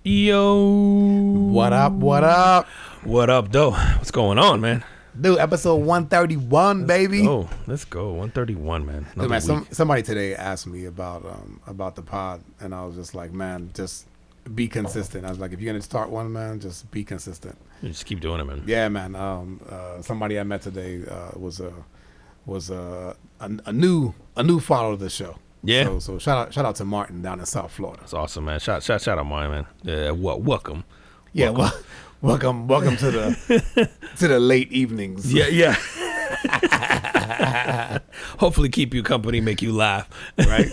Yo. What up, what up? What up, though? What's going on, man? Dude, episode 131, baby. Oh, let's go. 131, man. Dude, man, somebody today asked me about the pod, and I was just like, man, just be consistent. I was like, if you're going to start one, man, just be consistent. You just keep doing it, man. Yeah, man. Somebody I met today was a new follower of the show. Yeah. So shout out to Martin down in South Florida. That's awesome, man. Shout out mine, man. Yeah, welcome. Yeah, welcome to the late evenings. Yeah. Hopefully keep you company, make you laugh. Right?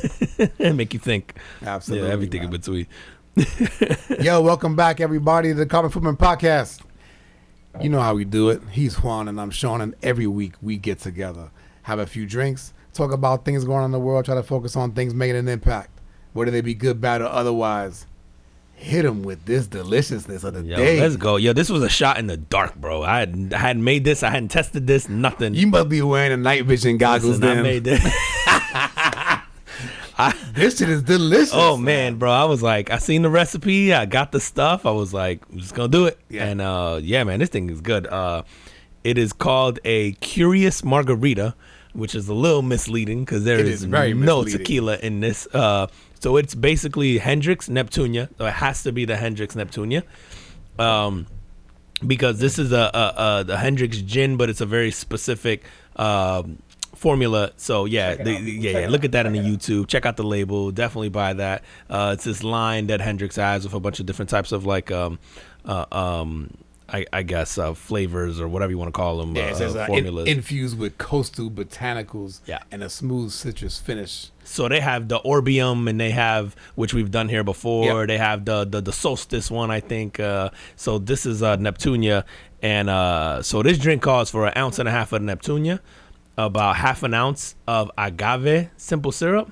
And make you think. Absolutely. Yeah, everything man. in between. Yo, welcome back, everybody, to the Carbon Footprint Podcast. You know how we do it. He's Juan and I'm Sean, and every week we get together, have a few drinks, talk about things going on in the world, try to focus on things making an impact, whether they be good, bad, or otherwise. Hit them with this deliciousness of the day. Let's go. Yo, this was a shot in the dark, bro. I hadn't made this. I hadn't tested this. Nothing. You must be wearing the night vision goggles. Listen, then. I made this. This shit is delicious. Oh man, bro, I was like, I seen the recipe, I got the stuff, I was like, I'm just gonna do it. Yeah. And yeah, man, this thing is good. It is called a Curious Margarita, which is a little misleading because there is no tequila in this. So it's basically Hendrick's Neptunia. So it has to be the Hendrick's Neptunia, because this is the Hendrick's gin, but it's a very specific formula. So yeah, look at that on the YouTube. Check out the label. Definitely buy that. It's this line that Hendrick's has with a bunch of different types of like I guess flavors or whatever you want to call them. Yeah, it says formulas infused with coastal botanicals. Yeah. And a smooth citrus finish. So they have the Orbium, and they have, which we've done here before. Yep. They have the Solstice one, I think. So this is Neptunia, and so this drink calls for 1.5 ounces of Neptunia, about 1/2 ounce of agave simple syrup,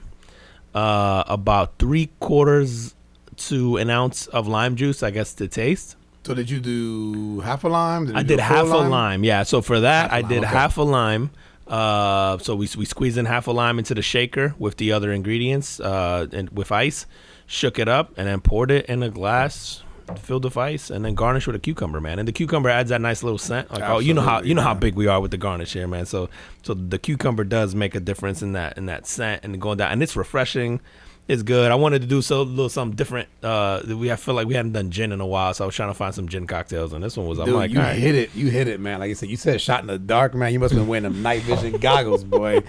about 3/4 to an ounce of lime juice, I guess, to taste. So did you do half a lime? I did half a lime, yeah. So for that, I did half a lime. So we squeezed in half a lime into the shaker with the other ingredients, and with ice, shook it up, and then poured it in a glass, filled with ice, and then garnished with a cucumber, man. And the cucumber adds that nice little scent. Like, you know how big we are with the garnish here, man. So the cucumber does make a difference in that scent and going down, and it's refreshing. It's good. I wanted to do a little something different. I feel like we hadn't done gin in a while, so I was trying to find some gin cocktails, and this one was. Dude, I'm like, you hit it. You hit it, man. Like you said, shot in the dark, man. You must have been wearing them night vision goggles, boy.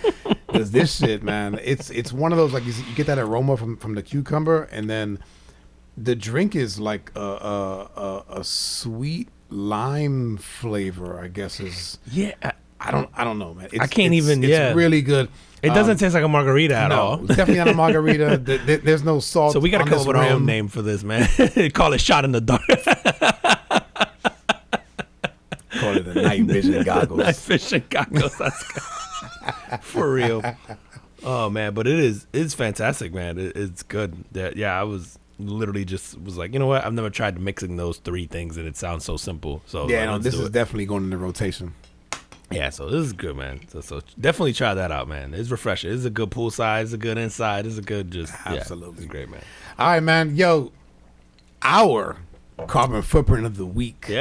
Because this shit, man, it's one of those, like, you get that aroma from the cucumber, and then the drink is like a sweet lime flavor, I guess is. Yeah. I don't know, man. I can't even. It's really good. It doesn't taste like a margarita at all. It's definitely not a margarita. There's no salt. So we got to come up with our own name for this, man. Call it Shot in the Dark. Call it the night vision goggles. Night vision goggles. That's good. For real. Oh man, but it's fantastic, man. It's good. Yeah, I was literally was like, you know what? I've never tried mixing those three things, and it sounds so simple. So yeah, no, this is definitely going into rotation. Yeah, so this is good, man. So definitely try that out, man. It's refreshing. It's a good poolside. It's a good inside. It's a good absolutely. It's great, man. All right, man. Yo, our carbon footprint of the week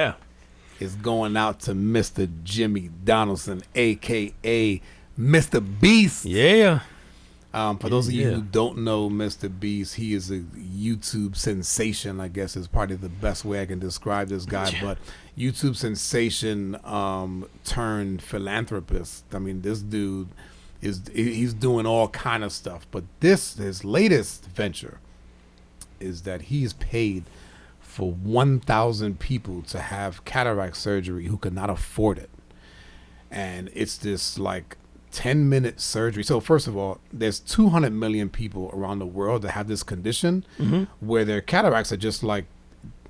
is going out to Mr. Jimmy Donaldson, a.k.a. Mr. Beast. Yeah. For those of you who don't know Mr. Beast, he is a YouTube sensation, I guess is probably the best way I can describe this guy. But YouTube sensation turned philanthropist. I mean, this dude he's doing all kind of stuff. But his latest venture is that he's paid for 1,000 people to have cataract surgery who could not afford it. And it's this like 10-minute surgery. So first of all, there's 200 million people around the world that have this condition where their cataracts are just like,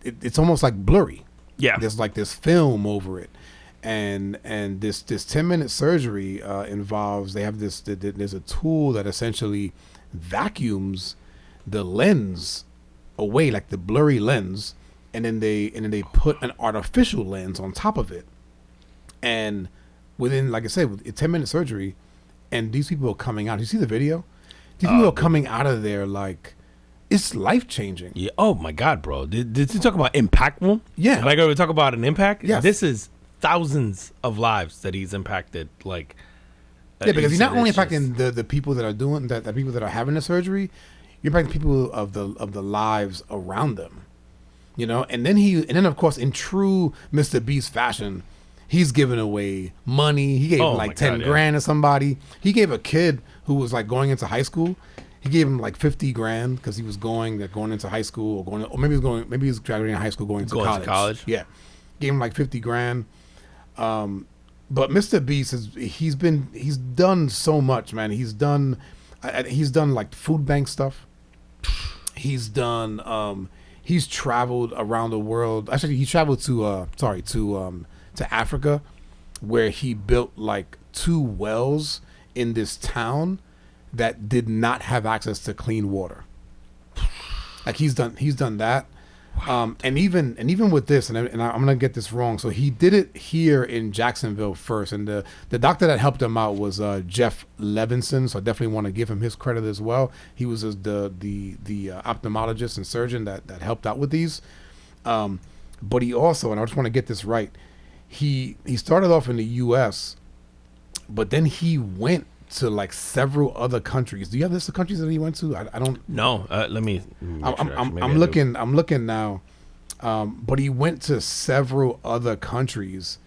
it's almost like blurry. Yeah. There's like this film over it. And this 10-minute surgery involves, there's a tool that essentially vacuums the lens away, like the blurry lens, and then they put an artificial lens on top of it. And within, like I said, with a 10-minute surgery, and these people are coming out. You see the video? These people are coming out of there like it's life changing. Yeah. Oh my God, bro. Did you talk about impactful? Yeah. Like we talk about an impact. Yes. This is thousands of lives that he's impacted. Like. Yeah, because he's not only impacting the people that are doing that, the people that are having the surgery, you're impacting people of the lives around them. You know, and then of course in true Mr. Beast fashion, he's giving away money. He gave like 10 grand to somebody. He gave a kid who was like going into high school. He gave him like 50 grand because he was going into high school or maybe he was graduating high school going to college. Yeah, gave him like 50 grand. But Mr. Beast he's done so much, man. He's done like food bank stuff. He's done. He's traveled around the world. Actually, he traveled to Africa, where he built like 2 wells in this town that did not have access to clean water. Like he's done that. And even with this, and I'm gonna get this wrong. So he did it here in Jacksonville first, and the doctor that helped him out was Jeff Levinson. So I definitely want to give him his credit as well. He was the ophthalmologist and surgeon that helped out with these. But he also, and I just want to get this right, he started off in the U.S., but then he went to like several other countries. Do you have this the countries that he went to? I don't know. Let me. I'm looking now. But he went to several other countries,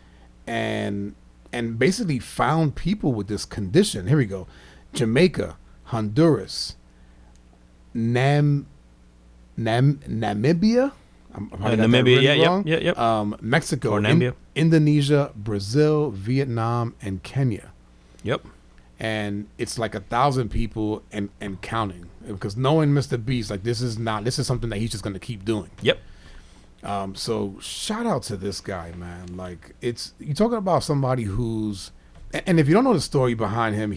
and basically found people with this condition. Here we go: Jamaica, Honduras, Namibia. Namibia. Yep. Mexico, Indonesia, Brazil, Vietnam, and Kenya. Yep. And it's like 1,000 people and counting, because knowing Mr. Beast, like this is something that he's just going to keep doing. Yep. So shout out to this guy, man. Like you're talking about somebody who's, and if you don't know the story behind him,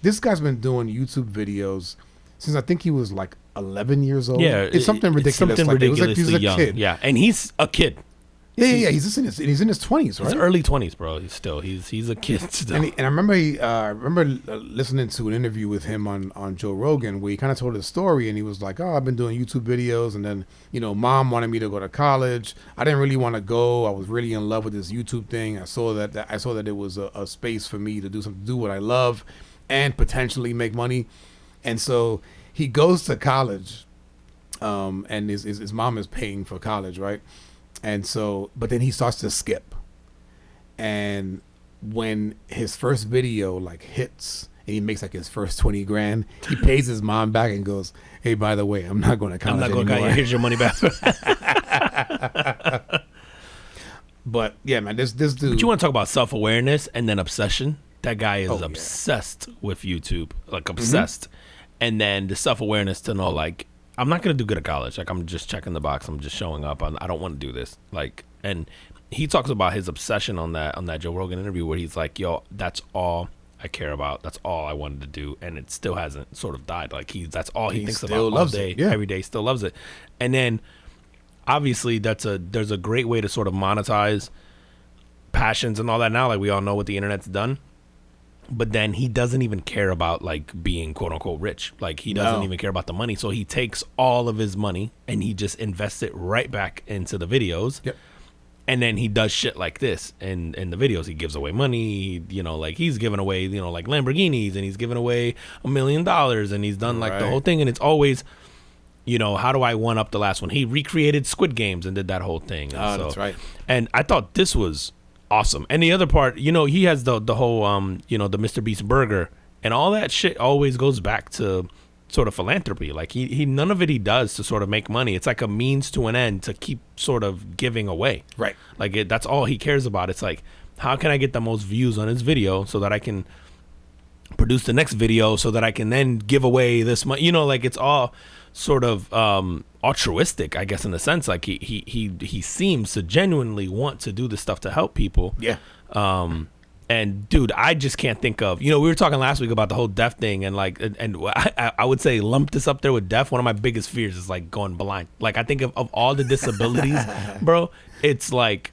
this guy's been doing YouTube videos since I think he was like 11 years old. Yeah. It's something ridiculous. Ridiculously like, young. Kid. Yeah. And he's a kid. Yeah. He's in his 20s, right? He's early 20s, bro. He's a kid still. And I remember listening to an interview with him on Joe Rogan, where he kind of told his story, and he was like, "Oh, I've been doing YouTube videos, and then Mom wanted me to go to college. I didn't really want to go. I was really in love with this YouTube thing. I saw that it was a space for me to do what I love, and potentially make money. And so he goes to college, and his mom is paying for college, right?" And so, but then he starts to skip. And when his first video like hits and he makes like his first 20 grand, he pays his mom back and goes, "Hey, by the way, I'm not going to college anymore. Here's your money back." But yeah, man, this dude. But you want to talk about self-awareness and then obsession? That guy is obsessed with YouTube, like obsessed. Mm-hmm. And then the self-awareness to know, like, I'm not going to do good at college. Like, I'm just checking the box. I'm just showing up. I don't want to do this. Like, and he talks about his obsession on that Joe Rogan interview, where he's like, "Yo, that's all I care about. That's all I wanted to do." And it still hasn't sort of died. Like, that's all he thinks about all day, every day. Still loves it. And then obviously there's a great way to sort of monetize passions and all that now. Like, we all know what the internet's done. But then he doesn't even care about like being quote unquote rich. Like, he doesn't even care about the money. So he takes all of his money and he just invests it right back into the videos. Yep. And then he does shit like this in the videos. He gives away money, like he's giving away, like Lamborghinis, and he's giving away $1 million, and he's done like the whole thing. And it's always, how do I one up the last one? He recreated Squid Games and did that whole thing. And that's right. And I thought this was awesome. And the other part, he has the whole the Mr. Beast burger, and all that shit always goes back to sort of philanthropy. Like, he none of it he does to sort of make money. It's like a means to an end to keep sort of giving away. Right. Like, that's all he cares about. It's like, how can I get the most views on his video so that I can produce the next video so that I can then give away this money? Like, it's all sort of altruistic, I guess, in a sense. Like, he seems to genuinely want to do this stuff to help people. Yeah. And dude, I just can't think of, we were talking last week about the whole deaf thing, and like, and I would say lump this up there with deaf. One of my biggest fears is like going blind. Like, I think of all the disabilities, bro, it's like,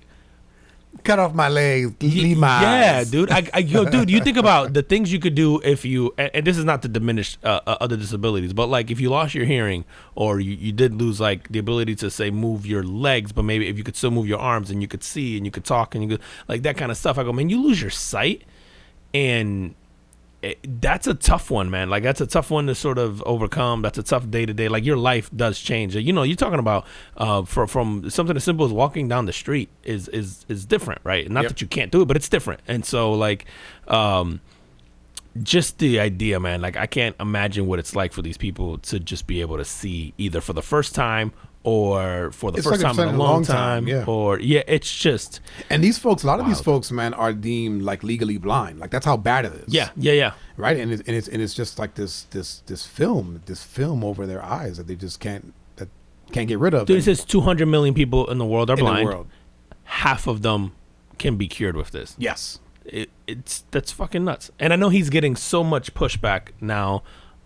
cut off my legs, leave my eyes. Dude. Dude, you think about the things you could do if you, and this is not to diminish other disabilities, but like if you lost your hearing or you did lose like the ability to say move your legs, but maybe if you could still move your arms and you could see and you could talk and you could like that kind of stuff. I go, man, you lose your sight, and that's a tough one, man. Like that's a tough one to sort of overcome. That's a tough day to day. Like your life does change. You know, you're talking about from something as simple as walking down the street is different, right? Not that you can't do it, but it's different. And so like just the idea, man, like I can't imagine what it's like for these people to just be able to see either for the first time or for the first time in a long time. Or it's just, and these folks, a lot of these folks, man, are deemed like legally blind. Like that's how bad it is. Yeah. Right, and it's just like this film over their eyes that they just can't get rid of. Dude, it says 200 million people in the world are blind. Half of them can be cured with this. Yes, that's fucking nuts. And I know he's getting so much pushback now.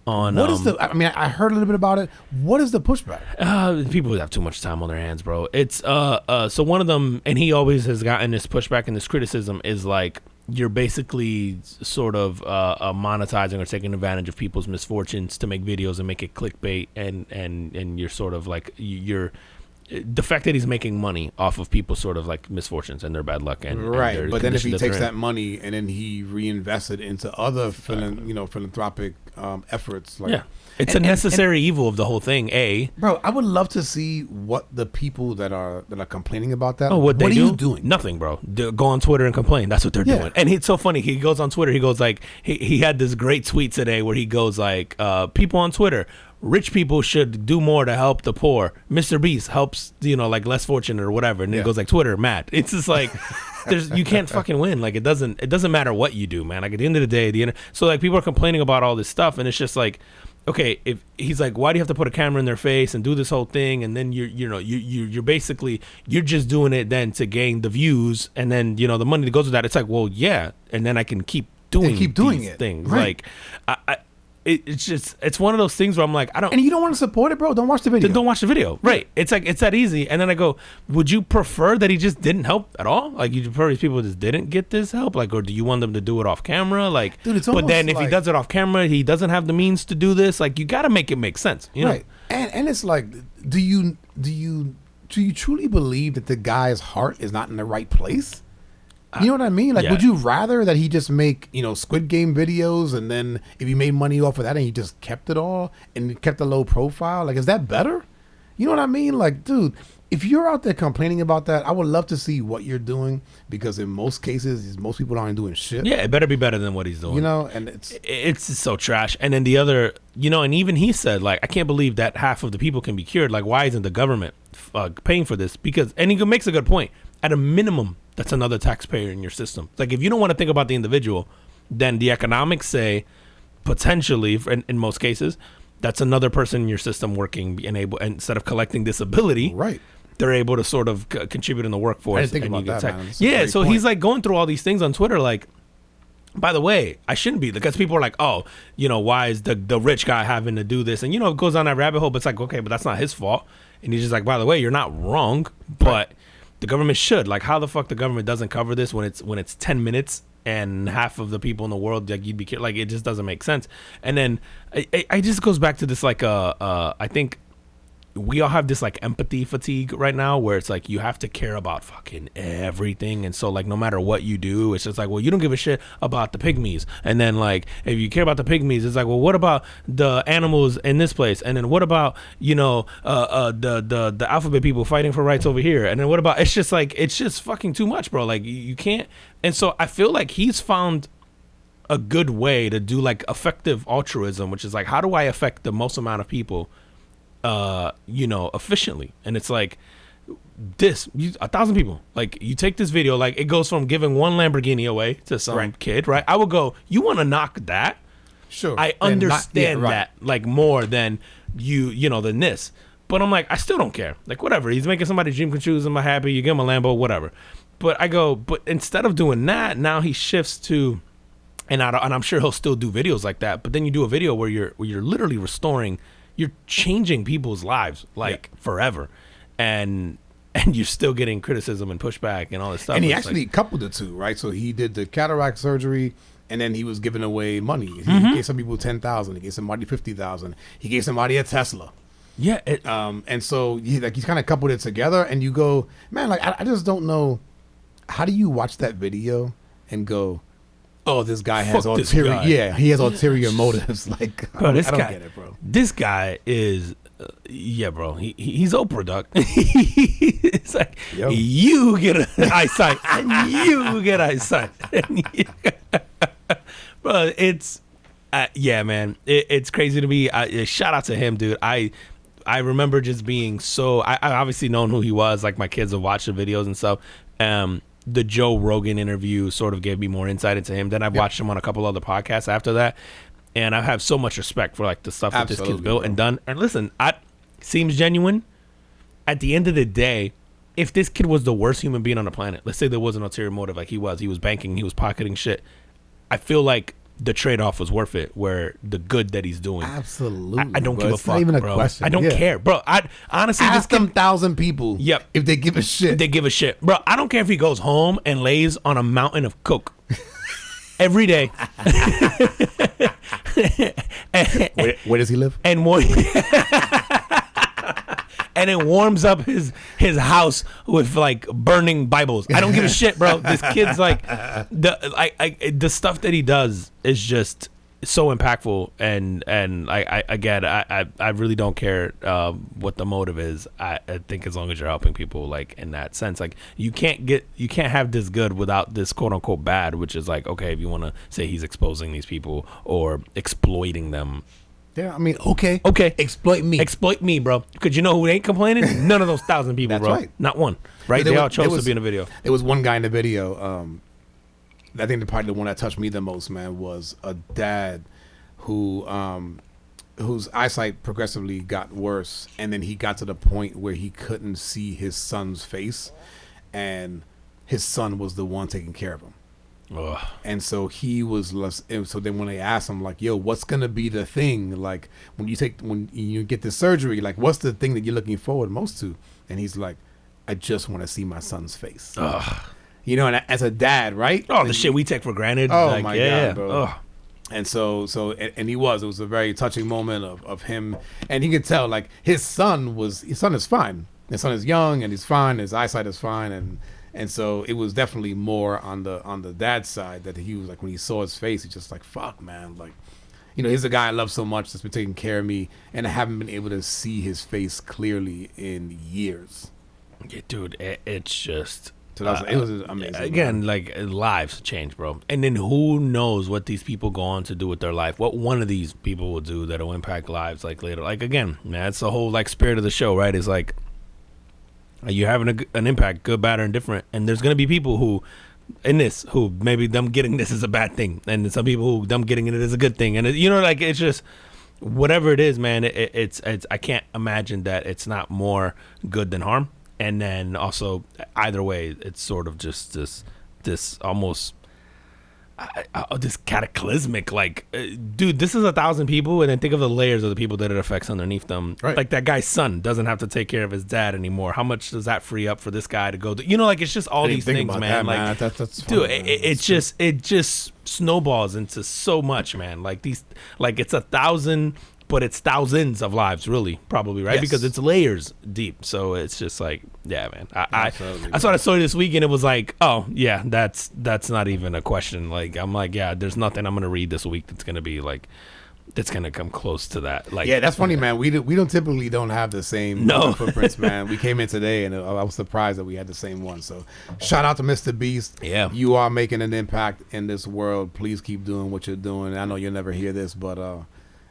What is I mean, I heard a little bit about it. What is the pushback? People have too much time on their hands, bro. It's so one of them, and he always has gotten this pushback and this criticism is like you're basically sort of monetizing or taking advantage of people's misfortunes to make videos and make it clickbait, and you're sort of like you're. The fact that he's making money off of people's sort of like misfortunes and their bad luck and right, but then if he takes that money and then he reinvests it into other philanthropic efforts, like it's a necessary evil of the whole thing. Bro, I would love to see what the people that are complaining about that. What are you doing? Nothing, bro. Go on Twitter and complain. That's what they're doing. And it's so funny. He goes on Twitter. He goes like he had this great tweet today where he goes like people on Twitter. Rich people should do more to help the poor. Mr. Beast helps, like less fortunate or whatever. And it goes like Twitter, mad. It's just like, you can't fucking win. Like it doesn't matter what you do, man. Like at the end of the day, so like people are complaining about all this stuff, and it's just like, okay, if he's like, why do you have to put a camera in their face and do this whole thing? And then you're basically, you're just doing it then to gain the views, and then the money that goes with that. It's like, well, yeah, and then I can keep doing these things. Right. Like it's one of those things where I'm like, I don't. And you don't want to support it, bro? Don't watch the video. Don't watch the video. Right. It's like, it's that easy. And then I go, would you prefer that he just didn't help at all? Like, you prefer these people just didn't get this help? Like, or do you want them to do it off camera? Like, dude, it's but then if he does it off camera, he doesn't have the means to do this. Like, you got to make it make sense. You know? And it's like, do you truly believe that the guy's heart is not in the right place? You know what I mean? Like, would you rather that he just make, Squid Game videos, and then if he made money off of that and he just kept it all and kept a low profile? Like, is that better? You know what I mean? Like, dude, if you're out there complaining about that, I would love to see what you're doing, because in most cases, most people aren't doing shit. Yeah, it better be better than what he's doing. And it's so trash. And then the other, and even he said, like, I can't believe that half of the people can be cured. Like, why isn't the government paying for this? Because, and he makes a good point. At a minimum, that's another taxpayer in your system. Like, if you don't want to think about the individual, then the economics say potentially, in most cases, that's another person in your system working and able, instead of collecting disability, right? They're able to sort of contribute in the workforce. I didn't think about that, man. Yeah, so he's like going through all these things on Twitter, like, by the way, I shouldn't be, because people are like, oh, why is the rich guy having to do this? And it goes on that rabbit hole, but it's like, okay, but that's not his fault. And he's just like, by the way, you're not wrong, but the government should. Like, how the fuck the government doesn't cover this when it's 10 minutes and half of the people in the world, like, you'd be like, it just doesn't make sense. And then I just goes back to this, like, I think we all have this like empathy fatigue right now, where it's like you have to care about fucking everything, and so like no matter what you do, it's just like, well, you don't give a shit about the pygmies, and then like if you care about the pygmies, it's like, well, what about the animals in this place, and then what about the alphabet people fighting for rights over here, and then what about, it's just like, it's just fucking too much, bro. Like you can't. And so I feel like he's found a good way to do like effective altruism, which is like, how do I affect the most amount of people efficiently? And it's like, 1,000 people, like, you take this video, like, it goes from giving one Lamborghini away to some kid, right? I would go, you want to knock that? Sure. I understand that, like, more than than this. But I'm like, I still don't care. Like, whatever. He's making somebody's dream come true. I'm happy. You give him a Lambo, whatever. But I go, but instead of doing that, now he shifts to, and I'm sure he'll still do videos like that. But then you do a video where you're literally restoring, you're changing people's lives, like, forever. And and you're still getting criticism and pushback and all this stuff. And he actually coupled the two, right? So he did the cataract surgery, and then he was giving away money. He gave some people $10,000. He gave somebody $50,000. He gave somebody a Tesla. Yeah. And so he's kind of coupled it together, and you go, man, like I just don't know. How do you watch that video and go, oh, this guy has ulterior. Yeah, he has ulterior motives. Like, bro, I don't get it, bro. This guy is, yeah, bro. He's Oprah, dog. It's like, you get eyesight, and you get eyesight. Bro, it's, yeah, man. It's crazy to me. Shout out to him, dude. I remember just being so. I obviously known who he was. Like, my kids have watched the videos and stuff. The Joe Rogan interview sort of gave me more insight into him. Then I've watched him on a couple other podcasts after that, and I have so much respect for like the stuff that this kid's built and done. And listen, seems genuine. At the end of the day, if this kid was the worst human being on the planet, let's say there was an ulterior motive, like he was banking, he was pocketing shit, I feel like the trade-off was worth it, where the good that he's doing. Absolutely. I don't give a fuck, not even a bro. question. I don't care, bro. I honestly ask them 1,000 people. Yep. If they give a shit. They give a shit. Bro, I don't care if he goes home and lays on a mountain of coke every day. Where does he live? And and it warms up his house with like burning Bibles. I don't give a shit, bro. This kid's like the stuff that he does is just so impactful, and I really don't care what the motive is. I think as long as you're helping people, like in that sense, like you can't have this good without this quote unquote bad, which is like, okay, if you want to say he's exposing these people or exploiting them. Yeah, I mean, okay. Exploit me, bro. Because you know who ain't complaining? None of those 1,000 people, That's bro. right. Not one. Right? They all chose to be in the video. There was one guy in the video. I think probably the one that touched me the most, man, was a dad who whose eyesight progressively got worse, and then he got to the point where he couldn't see his son's face, and his son was the one taking care of him. Ugh. And so he was less. And so then when they asked him, like, "Yo, what's gonna be the thing? Like, when you get the surgery, like, what's the thing that you're looking forward most to?" And he's like, "I just want to see my son's face." Ugh. You know, and as a dad, right? Oh, the shit we take for granted. Oh like, my yeah. God, bro. Ugh. And it was a very touching moment of him, and he could tell, like, his son is fine. His son is young and he's fine. His eyesight is fine, and so it was definitely more on the dad's side that he was like, when he saw his face, he's just like, fuck, man, like, you know, he's a guy I love so much that's been taking care of me, and I haven't been able to see his face clearly in years. Yeah, dude, it's just. So it was amazing. Again, like, lives change, bro. And then who knows what these people go on to do with their life? What one of these people will do that'll impact lives, like, later. Like, again, man, that's the whole, like, spirit of the show, right? It's like, you're having an impact, good, bad, or indifferent. And there's going to be people who maybe them getting this is a bad thing. And some people who them getting it is a good thing. And, you know, like, it's just, whatever it is, man, it's I can't imagine that it's not more good than harm. And then also, either way, it's sort of just this almost this cataclysmic, like, dude, this is 1,000 people, and then think of the layers of the people that it affects underneath them. Right. Like, that guy's son doesn't have to take care of his dad anymore. How much does that free up for this guy to go do? You know, like, it's just all these things, man. Like, that's dude, it just snowballs into so much, man. Like, it's 1,000. But it's thousands of lives, really, probably, right? Yes. Because it's layers deep. So it's just like, yeah, man. I saw the story this week, and it was like, oh, yeah, that's not even a question. Like, I'm like, yeah, there's nothing I'm gonna read this week that's gonna be like, that's gonna come close to that. Like, yeah, that's funny, man. We don't typically have the same footprints, man. We came in today, and I was surprised that we had the same one. So, shout out to Mr. Beast. Yeah, you are making an impact in this world. Please keep doing what you're doing. I know you'll never hear this, but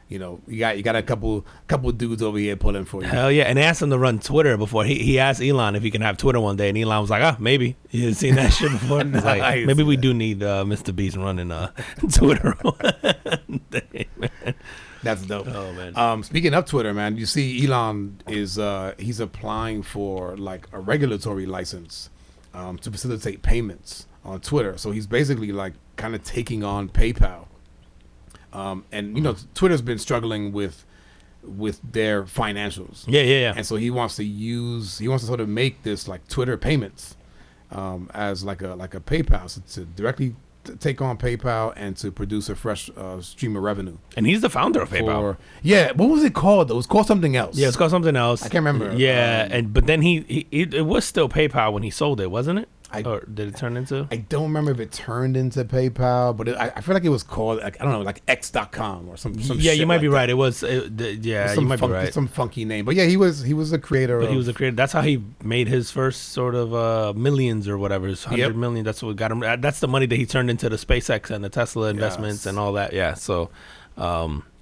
you know, you got a couple dudes over here pulling for you. Hell yeah. And they asked him to run Twitter before. He asked Elon if he can have Twitter one day, and Elon was like, maybe. You seen that shit before? Nice. Like, maybe we do need Mr. Beast running Twitter one day, man. That's dope. Oh, man. Speaking of Twitter, man, you see Elon is he's applying for, like, a regulatory license to facilitate payments on Twitter. So he's basically, like, kind of taking on PayPal. And, you know, Twitter's been struggling with with their financials. Yeah. And so he wants to sort of make this like Twitter payments as like a PayPal, so to directly take on PayPal and to produce a fresh stream of revenue. And he's the founder of PayPal. What was it called though? It was called something else. Yeah, it's called something else. I can't remember. Yeah, but then it was still PayPal when he sold it, wasn't it? Or did it turn into? I don't remember if it turned into PayPal, but I feel like it was called, like, I don't know, like X.com or some yeah, shit you might like be that. right. It was, you might be right. Some funky name. But yeah, he was a creator. But he was a creator. That's how he made his first sort of millions or whatever. His 100 million. That's what got him. That's the money that he turned into the SpaceX and the Tesla investments and all that. Yeah. So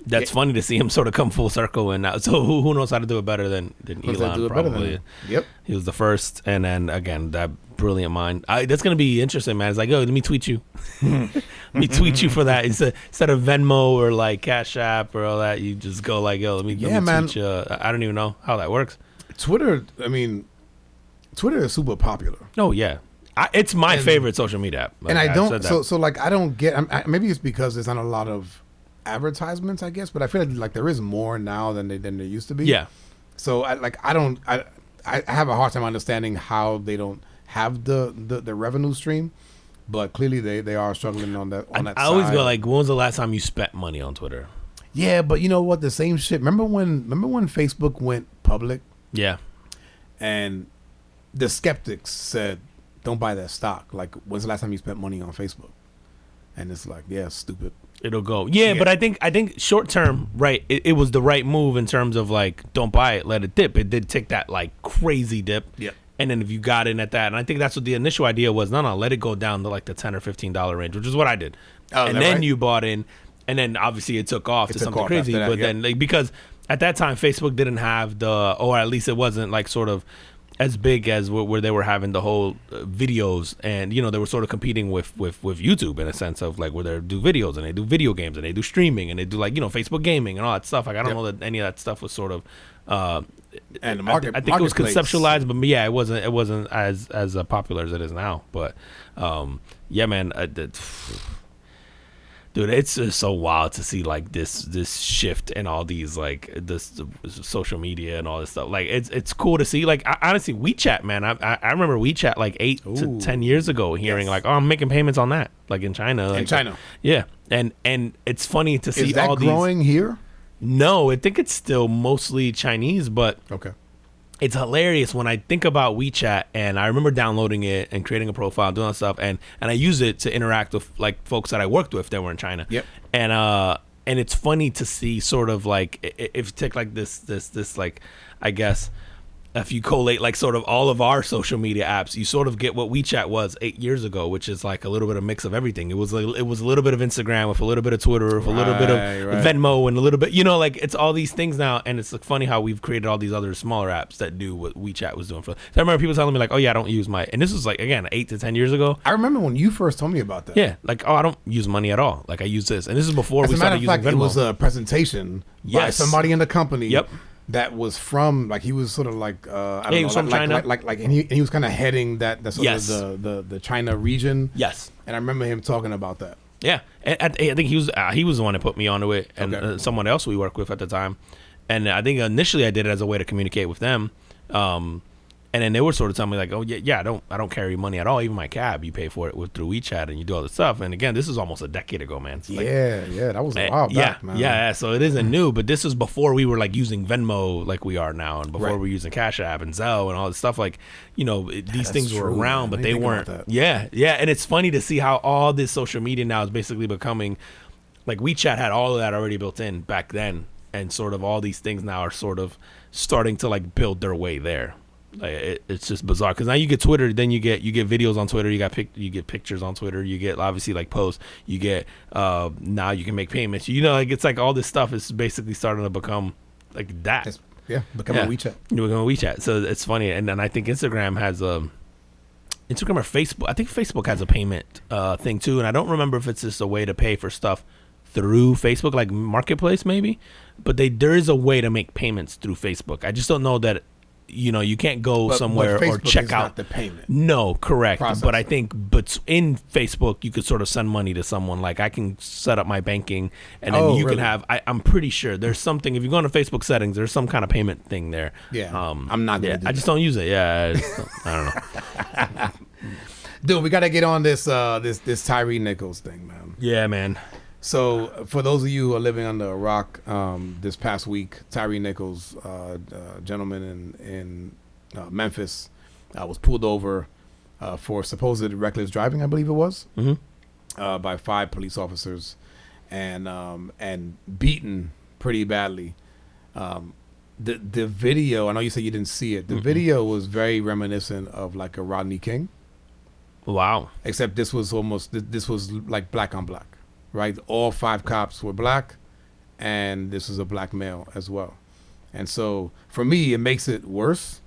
that's funny to see him sort of come full circle. And now, so who knows how to do it better than Elon? Probably. Yep. He was the first. And then again, that brilliant mind. That's gonna be interesting, man. It's like, let me tweet you. Let me tweet you for that instead of Venmo or like Cash App or all that. You just go like, let me tweet you. I don't even know how that works. Twitter is super popular. Oh yeah, it's my favorite social media app. Like, and I don't. So like I don't get. Maybe it's because there's not a lot of advertisements, I guess. But I feel like there is more now than there used to be. Yeah. So I have a hard time understanding how they don't have the revenue stream, but clearly they are struggling on that side. I always go like, when was the last time you spent money on Twitter? Yeah, but you know what? The same shit. Remember when Facebook went public? Yeah. And the skeptics said, "Don't buy that stock." Like, when's the last time you spent money on Facebook? And it's like, yeah, stupid. It'll go. Yeah, but I think short term, right? It was the right move in terms of like, don't buy it, let it dip. It did take that like crazy dip. Yeah. And then if you got in at that, and I think that's what the initial idea was, no, let it go down to like the $10 or $15 range, which is what I did. And then you bought in, and then obviously it took off to something crazy. But then like, because at that time Facebook didn't have or at least it wasn't like sort of as big as where they were having the whole videos, and they were sort of competing with YouTube in a sense of like where they do videos and they do video games and they do streaming and they do like Facebook gaming and all that stuff. Like I don't know that any of that stuff was sort of and the market. I think it was conceptualized, but yeah, it wasn't as popular as it is now. But yeah, man, dude, it's just so wild to see like this shift in all these like this social media and all this stuff. Like it's cool to see. Like honestly, WeChat, man, I remember WeChat like 8 to 10 years ago, hearing like, oh, I'm making payments on that, like in China. Like, yeah, and it's funny to see. Is that all growing here? No, I think it's still mostly Chinese, but okay. It's hilarious when I think about WeChat, and I remember downloading it and creating a profile, doing that stuff, and I use it to interact with like folks that I worked with that were in China. Yep. And it's funny to see sort of like if you take like this like, I guess if you collate like sort of all of our social media apps, you sort of get what WeChat was 8 years ago, which is like a little bit of mix of everything. It was a little bit of Instagram with a little bit of Twitter with a little bit of Venmo and a little bit, like it's all these things now. And it's like funny how we've created all these other smaller apps that do what WeChat was doing for. So I remember people telling me like, oh yeah, I don't use and this was like, again, 8 to 10 years ago. I remember when you first told me about that. Yeah. Like, oh, I don't use money at all. Like I use this. And this is before we started using Venmo. It was a presentation by somebody in the company. Yep. That was from like he was sort of like I don't know, he was from China. Like and he was kind of heading that sort of the China region. Yes, and I remember him talking about that. Yeah, and I think he was the one that put me onto it, and someone else we worked with at the time. And I think initially I did it as a way to communicate with them. And then they were sort of telling me like, oh yeah, I don't carry money at all. Even my cab, you pay for it through WeChat, and you do all this stuff. And again, this is almost a decade ago, man. Like, that was a while back, man. Yeah. So it isn't new, but this is before we were like using Venmo like we are now, and before we were using Cash App and Zelle and all this stuff. Like, these things were around, but they weren't. Yeah. And it's funny to see how all this social media now is basically becoming like WeChat had all of that already built in back then, and sort of all these things now are sort of starting to like build their way there. Like it's just bizarre because now you get Twitter, then you get videos on Twitter, you get pictures on Twitter, you get obviously like posts, you get now you can make payments, like it's like all this stuff is basically starting to become like that. Becoming WeChat. Becoming WeChat. So it's funny, and then I think Instagram has Instagram or Facebook. I think Facebook has a payment thing too, and I don't remember if it's just a way to pay for stuff through Facebook, like Marketplace maybe, but there is a way to make payments through Facebook. I just don't know that you can't go somewhere but or check is out not the payment. No, correct. Process. But I think, in Facebook, you could sort of send money to someone. Like I can set up my banking, and then you can have. I'm pretty sure there's something. If you go into Facebook settings, there's some kind of payment thing there. Yeah, I'm not gonna. I just don't use it. Yeah, I don't know. Dude, we got to get on this Tyree Nichols thing, man. Yeah, man. So, for those of you who are living under a rock, this past week, Tyree Nichols, gentleman in Memphis, was pulled over for supposed reckless driving, I believe it was, by 5 police officers, and beaten pretty badly. The video, I know you said you didn't see it. The video was very reminiscent of like a Rodney King. Wow. Except this was like black on black, right? All 5 cops were black, and this was a black male as well. And so for me, it makes it worse,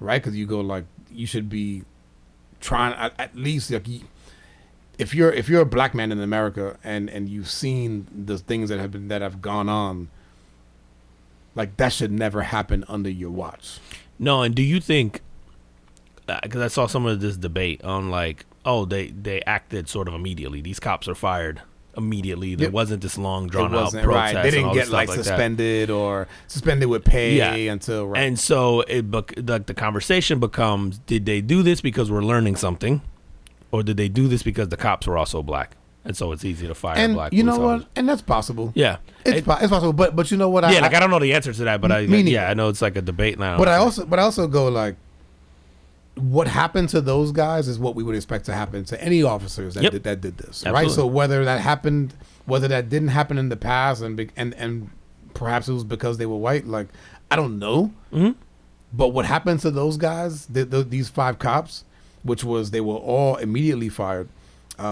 right? Because you go like, you should be trying at least like, if you're a black man in America and you've seen the things that have gone on, like that should never happen under your watch. No, and do you think? Because I saw some of this debate on like, oh, they acted sort of immediately. These cops are fired immediately. There wasn't this long drawn out protest. Right. They didn't get like suspended or suspended with pay until. Right. And so the conversation becomes: did they do this because we're learning something, or did they do this because the cops were also black? And so it's easy to fire black. You know what? And that's possible. Yeah, it's possible. But you know what? I don't know the answer to that. But I know it's like a debate now. But I also go like, what happened to those guys is what we would expect to happen to any officers that did this, Absolutely. Right? So whether that didn't happen in the past, and perhaps it was because they were white, like I don't know. Mm-hmm. But what happened to those guys, these 5 cops, which was they were all immediately fired.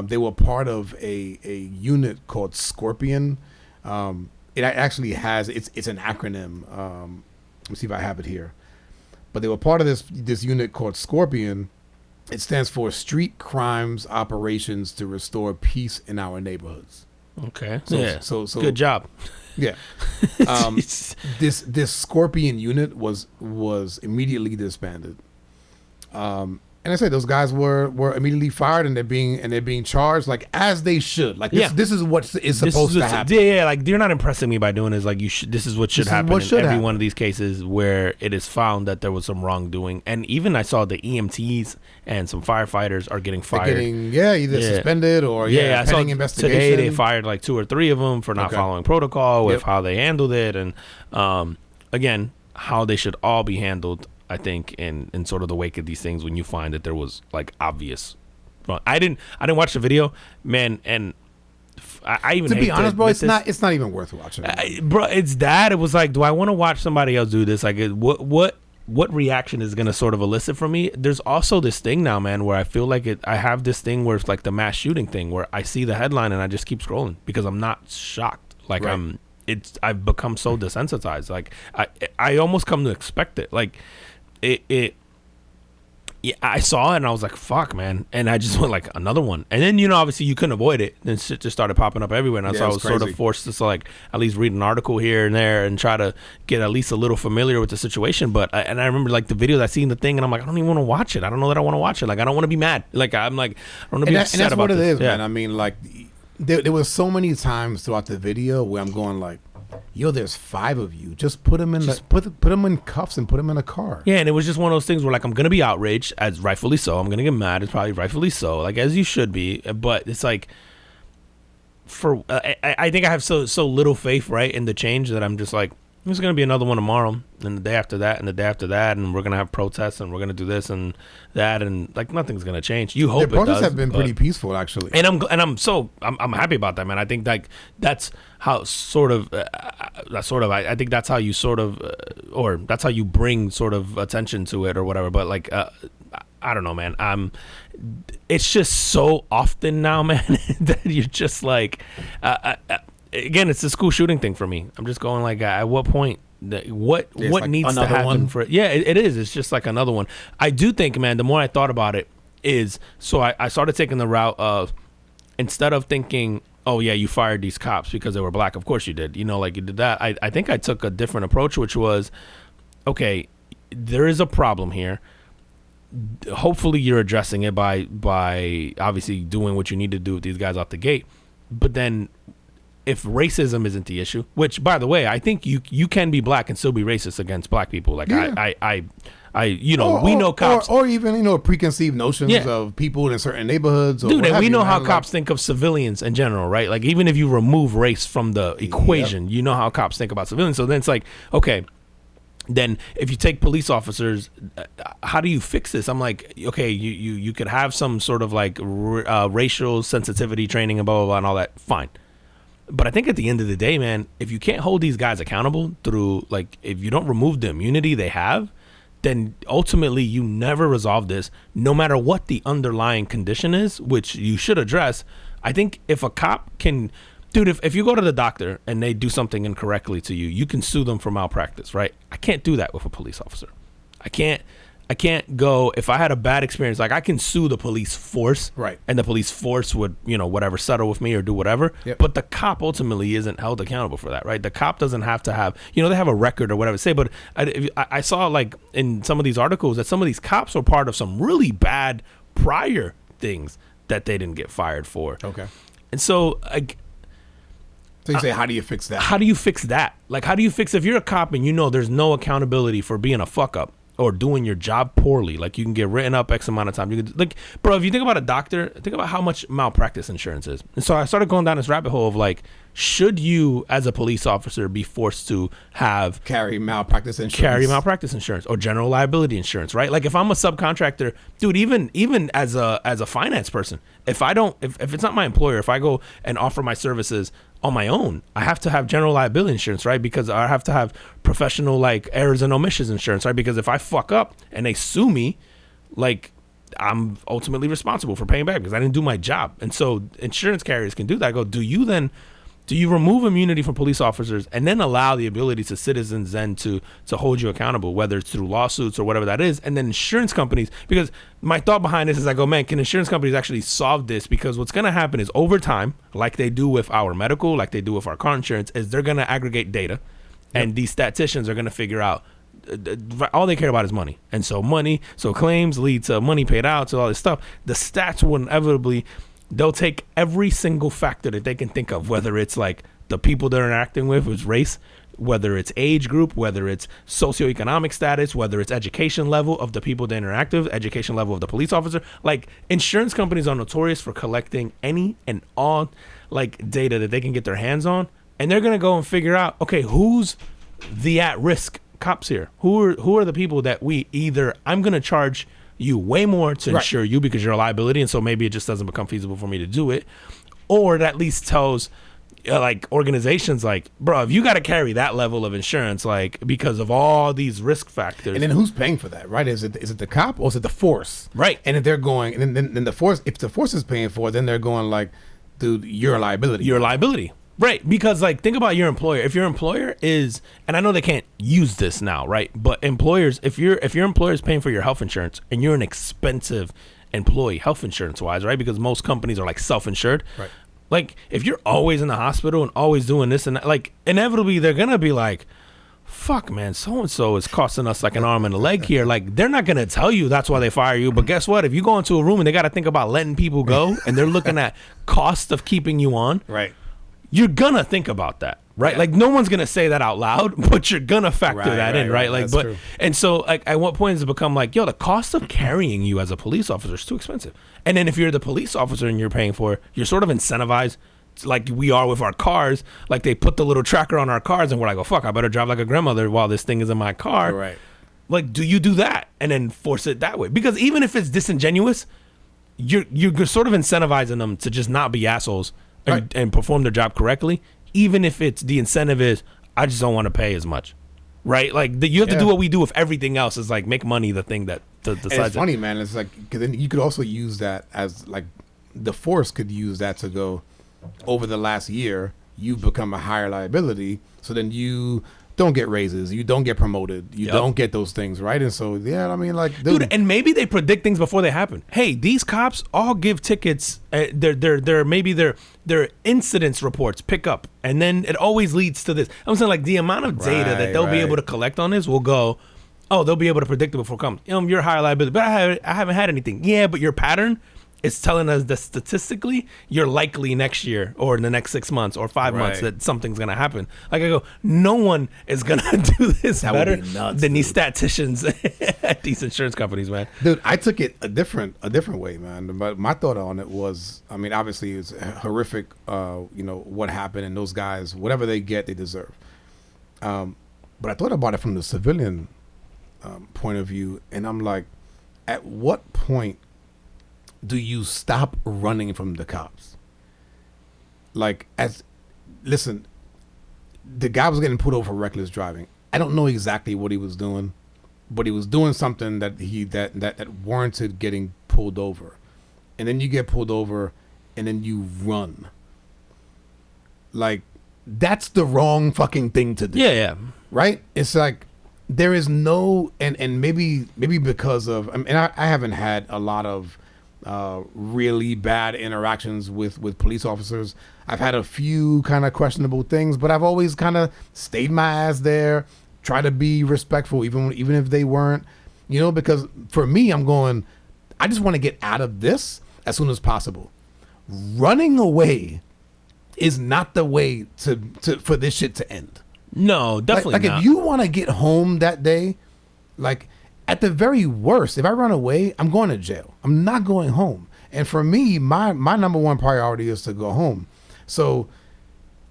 They were part of a unit called Scorpion. It actually has it's an acronym. Let me see if I have it here. But they were part of this unit called Scorpion. It stands for Street Crimes Operations to Restore Peace in Our Neighborhoods. Okay. So good job. Yeah. This Scorpion unit was immediately disbanded. And I said those guys were immediately fired, and they're being charged like as they should. Like this is what is supposed to happen. Yeah, like you're not impressing me by doing this. Like this is what should happen in every one of these cases where it is found that there was some wrongdoing. And even I saw the EMTs and some firefighters are getting fired. Either suspended or pending investigation. Today they fired like 2 or 3 of them for not following protocol with how they handled it, and again how they should all be handled. I think in sort of the wake of these things, when you find that there was like obvious wrong. I didn't watch the video, man, and I even, to be honest, bro, it's not even worth watching. Bro, it's that. It was like, do I want to watch somebody else do this? Like, what reaction is gonna sort of elicit from me? There's also this thing now, man, where I feel like I have this thing where it's like the mass shooting thing, where I see the headline and I just keep scrolling because I'm not shocked. Like I've become so desensitized. Like I almost come to expect it. Like. I saw it and I was like, fuck, man. And I just went like, another one. And then, obviously you couldn't avoid it. Then shit just started popping up everywhere. And so I was sort of forced to like at least read an article here and there and try to get at least a little familiar with the situation. But I remember like the videos I seen the thing and I'm like, I don't even want to watch it. I don't know that I want to watch it. Like, I don't want to be mad. Like, I'm like, I don't want to be upset about this. And that's what it is, man. I mean, like, there was so many times throughout the video where I'm going like, yo, there's 5 of you. Just put them in put them in cuffs and put them in a car. Yeah, and it was just one of those things where like I'm gonna be outraged, as rightfully so. I'm gonna get mad, it's probably rightfully so, like as you should be. But it's like, I think I have so little faith, right, in the change that I'm just like, there's gonna be another one tomorrow, and the day after that, and the day after that, and we're gonna have protests, and we're gonna do this and that, and like nothing's gonna change. You hope it does. The protests have been pretty peaceful, actually, and I'm happy about that, man. I think like that's how I think that's how you sort of, or that's how you bring sort of attention to it or whatever. But like, I don't know, man. It's just so often now, man, that you're just like, again, it's the school shooting thing for me. I'm just going like, at what point, what like needs to happen for it? Yeah, it is. It's just like another one. I do think, man, the more I thought about it is, so I started taking the route of, instead of thinking, oh yeah, you fired these cops because they were black. Of course you did. Like you did that. I think I took a different approach, which was, okay, there is a problem here. Hopefully you're addressing it by obviously doing what you need to do with these guys out the gate. But then if racism isn't the issue, which by the way, I think you can be black and still be racist against black people. Like we know cops or even preconceived notions of people in certain neighborhoods. Or dude, and we know how cops think of civilians in general, right? Like even if you remove race from the equation, you know how cops think about civilians. So then it's like, okay, then if you take police officers, how do you fix this? I'm like, okay, you could have some sort of like racial sensitivity training and blah, blah, blah, and all that. Fine. But I think at the end of the day, man, if you can't hold these guys accountable through, like, if you don't remove the immunity they have, then ultimately you never resolve this, no matter what the underlying condition is, which you should address. I think if a cop can... Dude, if you go to the doctor and they do something incorrectly to you, you can sue them for malpractice, right? I can't do that with a police officer. I can't go, if I had a bad experience, like I can sue the police force, right? And the police force would, whatever, settle with me or do whatever. Yep. But the cop ultimately isn't held accountable for that, right? The cop doesn't have to have, they have a record or whatever to say. But I saw like in some of these articles that some of these cops were part of some really bad prior things that they didn't get fired for. Okay. And so So you say, how do you fix that? How do you fix that? Like, how do you fix if you're a cop and there's no accountability for being a fuck up or doing your job poorly? Like, you can get written up X amount of time. You could, like, bro, if you think about a doctor, think about how much malpractice insurance is. And so I started going down this rabbit hole of like, should you as a police officer be forced to carry malpractice insurance or general liability insurance, right? Like if I'm a subcontractor, dude, even as a finance person, if it's not my employer, if I go and offer my services on my own, I have to have general liability insurance, right? Because I have to have professional like errors and omissions insurance, right? Because if I fuck up and they sue me, like I'm ultimately responsible for paying back because I didn't do my job. And so insurance carriers can do that. I go, do you remove immunity from police officers and then allow the ability to citizens then to hold you accountable, whether it's through lawsuits or whatever that is? And then insurance companies, because my thought behind this is I go, man, can insurance companies actually solve this? Because what's going to happen is over time, like they do with our medical, like they do with our car insurance, is they're going to aggregate data. Yep. And these statisticians are going to figure out all they care about is money. And so claims lead to money paid out, to all this stuff. The stats will inevitably... They'll take every single factor that they can think of, whether it's like the people they're interacting with, is race, whether it's age group, whether it's socioeconomic status, whether it's education level of the people they interact with, education level of the police officer. Like insurance companies are notorious for collecting any and all like data that they can get their hands on. And they're going to go and figure out, okay, who's the at-risk cops here? Who are the people that I'm going to charge you way more to insure you because you're a liability, and so maybe it just doesn't become feasible for me to do it, or it at least tells like organizations like, bro, if you got to carry that level of insurance, like because of all these risk factors, and then who's paying for that, right? Is it the cop or is it the force, right? And if they're going, and then the force, if the force is paying for it, then they're going like, dude, you're a liability. You're a liability. Right, because like think about your employer. If your employer is, and I know they can't use this now, right? But employers, if your employer is paying for your health insurance and you're an expensive employee, health insurance wise, right? Because most companies are like self-insured. Right. Like if you're always in the hospital and always doing this and that, like inevitably they're gonna be like, fuck, man, so and so is costing us like an arm and a leg here. Like they're not gonna tell you that's why they fire you. But guess what? If you go into a room and they got to think about letting people go and they're looking at cost of keeping you on, right? You're gonna think about that, right? Yeah. Like no one's gonna say that out loud, but you're gonna factor that in, right? Like, but true. And so, like, at what point does it become like, yo, the cost of carrying you as a police officer is too expensive? And then if you're the police officer and you're paying for it, you're sort of incentivized, like we are with our cars. Like they put the little tracker on our cars, and we're like, oh fuck, I better drive like a grandmother while this thing is in my car. Right. Like, do you do that and then force it that way? Because even if it's disingenuous, you're sort of incentivizing them to just not be assholes. And perform their job correctly, even if it's the incentive is I just don't want to pay as much, right? Like you have to do what we do with everything else, is like make money the thing that decides. It's funny, man. It's like, because then you could also use that as like the force could use that to go, over the last year you've become a higher liability, so then you don't get raises, you don't get promoted, you don't get those things, right? And so I mean, like, dude, and maybe they predict things before they happen. Hey, these cops all give tickets, their incidents reports pick up, and then it always leads to this. I'm saying like the amount of data that they'll be able to collect on this will go, oh, they'll be able to predict it before it comes. You're higher liability, but I haven't had anything. Yeah, but your pattern is telling us that statistically you're likely next year or in the next 6 months or 5 months that something's gonna happen. Like I go, no one is gonna do this better than these statisticians at these insurance companies, man. Dude, I took it a different way, man. But my thought on it was, I mean, obviously it's horrific. What happened, and those guys, whatever they get, they deserve. But I thought about it from the civilian point of view, and I'm like, at what point do you stop running from the cops? Like, listen, the guy was getting pulled over for reckless driving. I don't know exactly what he was doing, but he was doing something that warranted getting pulled over. And then you get pulled over, and then you run. Like, that's the wrong fucking thing to do. Yeah. Right? It's like, there is no, and maybe because of, I mean, I haven't had a lot of really bad interactions with police officers. I've had a few kind of questionable things, but I've always kind of stayed my ass there, try to be respectful, even if they weren't, because for me, I'm going, I just want to get out of this as soon as possible. Running away is not the way for this shit to end. No, definitely not. If you want to get home that day, like, at the very worst, if I run away, I'm going to jail. I'm not going home. And for me, my number one priority is to go home. So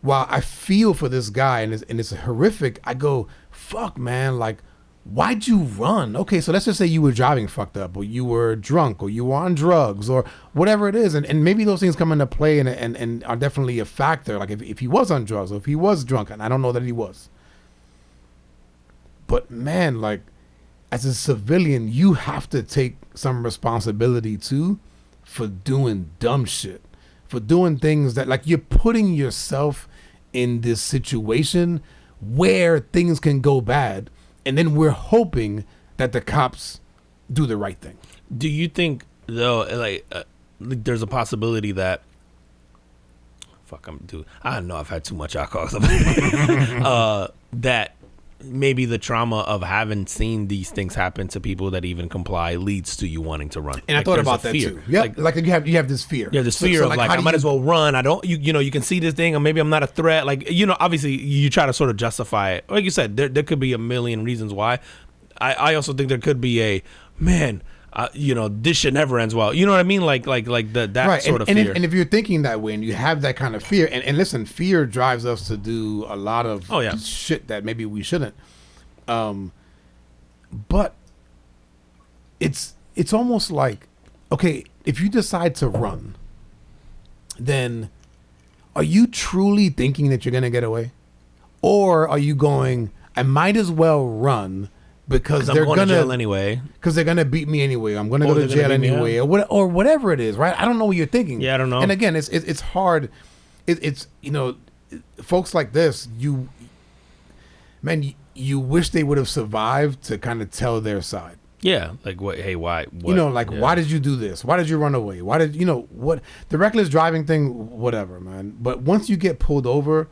while I feel for this guy and it's horrific, I go, fuck, man, like, why'd you run? Okay, so let's just say you were driving fucked up, or you were drunk, or you were on drugs, or whatever it is. And maybe those things come into play and are definitely a factor. Like if he was on drugs, or if he was drunk, and I don't know that he was. But man, like, as a civilian, you have to take some responsibility too for doing dumb shit, for doing things that, like, you're putting yourself in this situation where things can go bad, and then we're hoping that the cops do the right thing. Do you think, though, like, there's a possibility that, I don't know, I've had too much alcohol, that maybe the trauma of having seen these things happen to people that even comply leads to you wanting to run. And like, I thought about that too. Yeah, like you have this fear. Yeah, this fear of like I might as well run. I don't, you can see this thing, or maybe I'm not a threat. Like, obviously you try to sort of justify it. Like you said, there could be a million reasons why. I also think there could be a, man, this shit never ends well. You know what I mean? Like that right. Sort of fear. And if you're thinking that way and you have that kind of fear, and listen, fear drives us to do a lot of shit that maybe we shouldn't. But it's almost like, okay, if you decide to run, then are you truly thinking that you're going to get away? Or are you going, I might as well run because they're going to jail anyway. Because they're going to beat me anyway. I'm going to go to jail anyway, or whatever it is, right? I don't know what you're thinking. Yeah, I don't know. And again, it's hard. It's folks like this, you wish they would have survived to kind of tell their side. Yeah, like what? Hey, why? What? Why did you do this? Why did you run away? Why did what? The reckless driving thing, whatever, man. But once you get pulled over,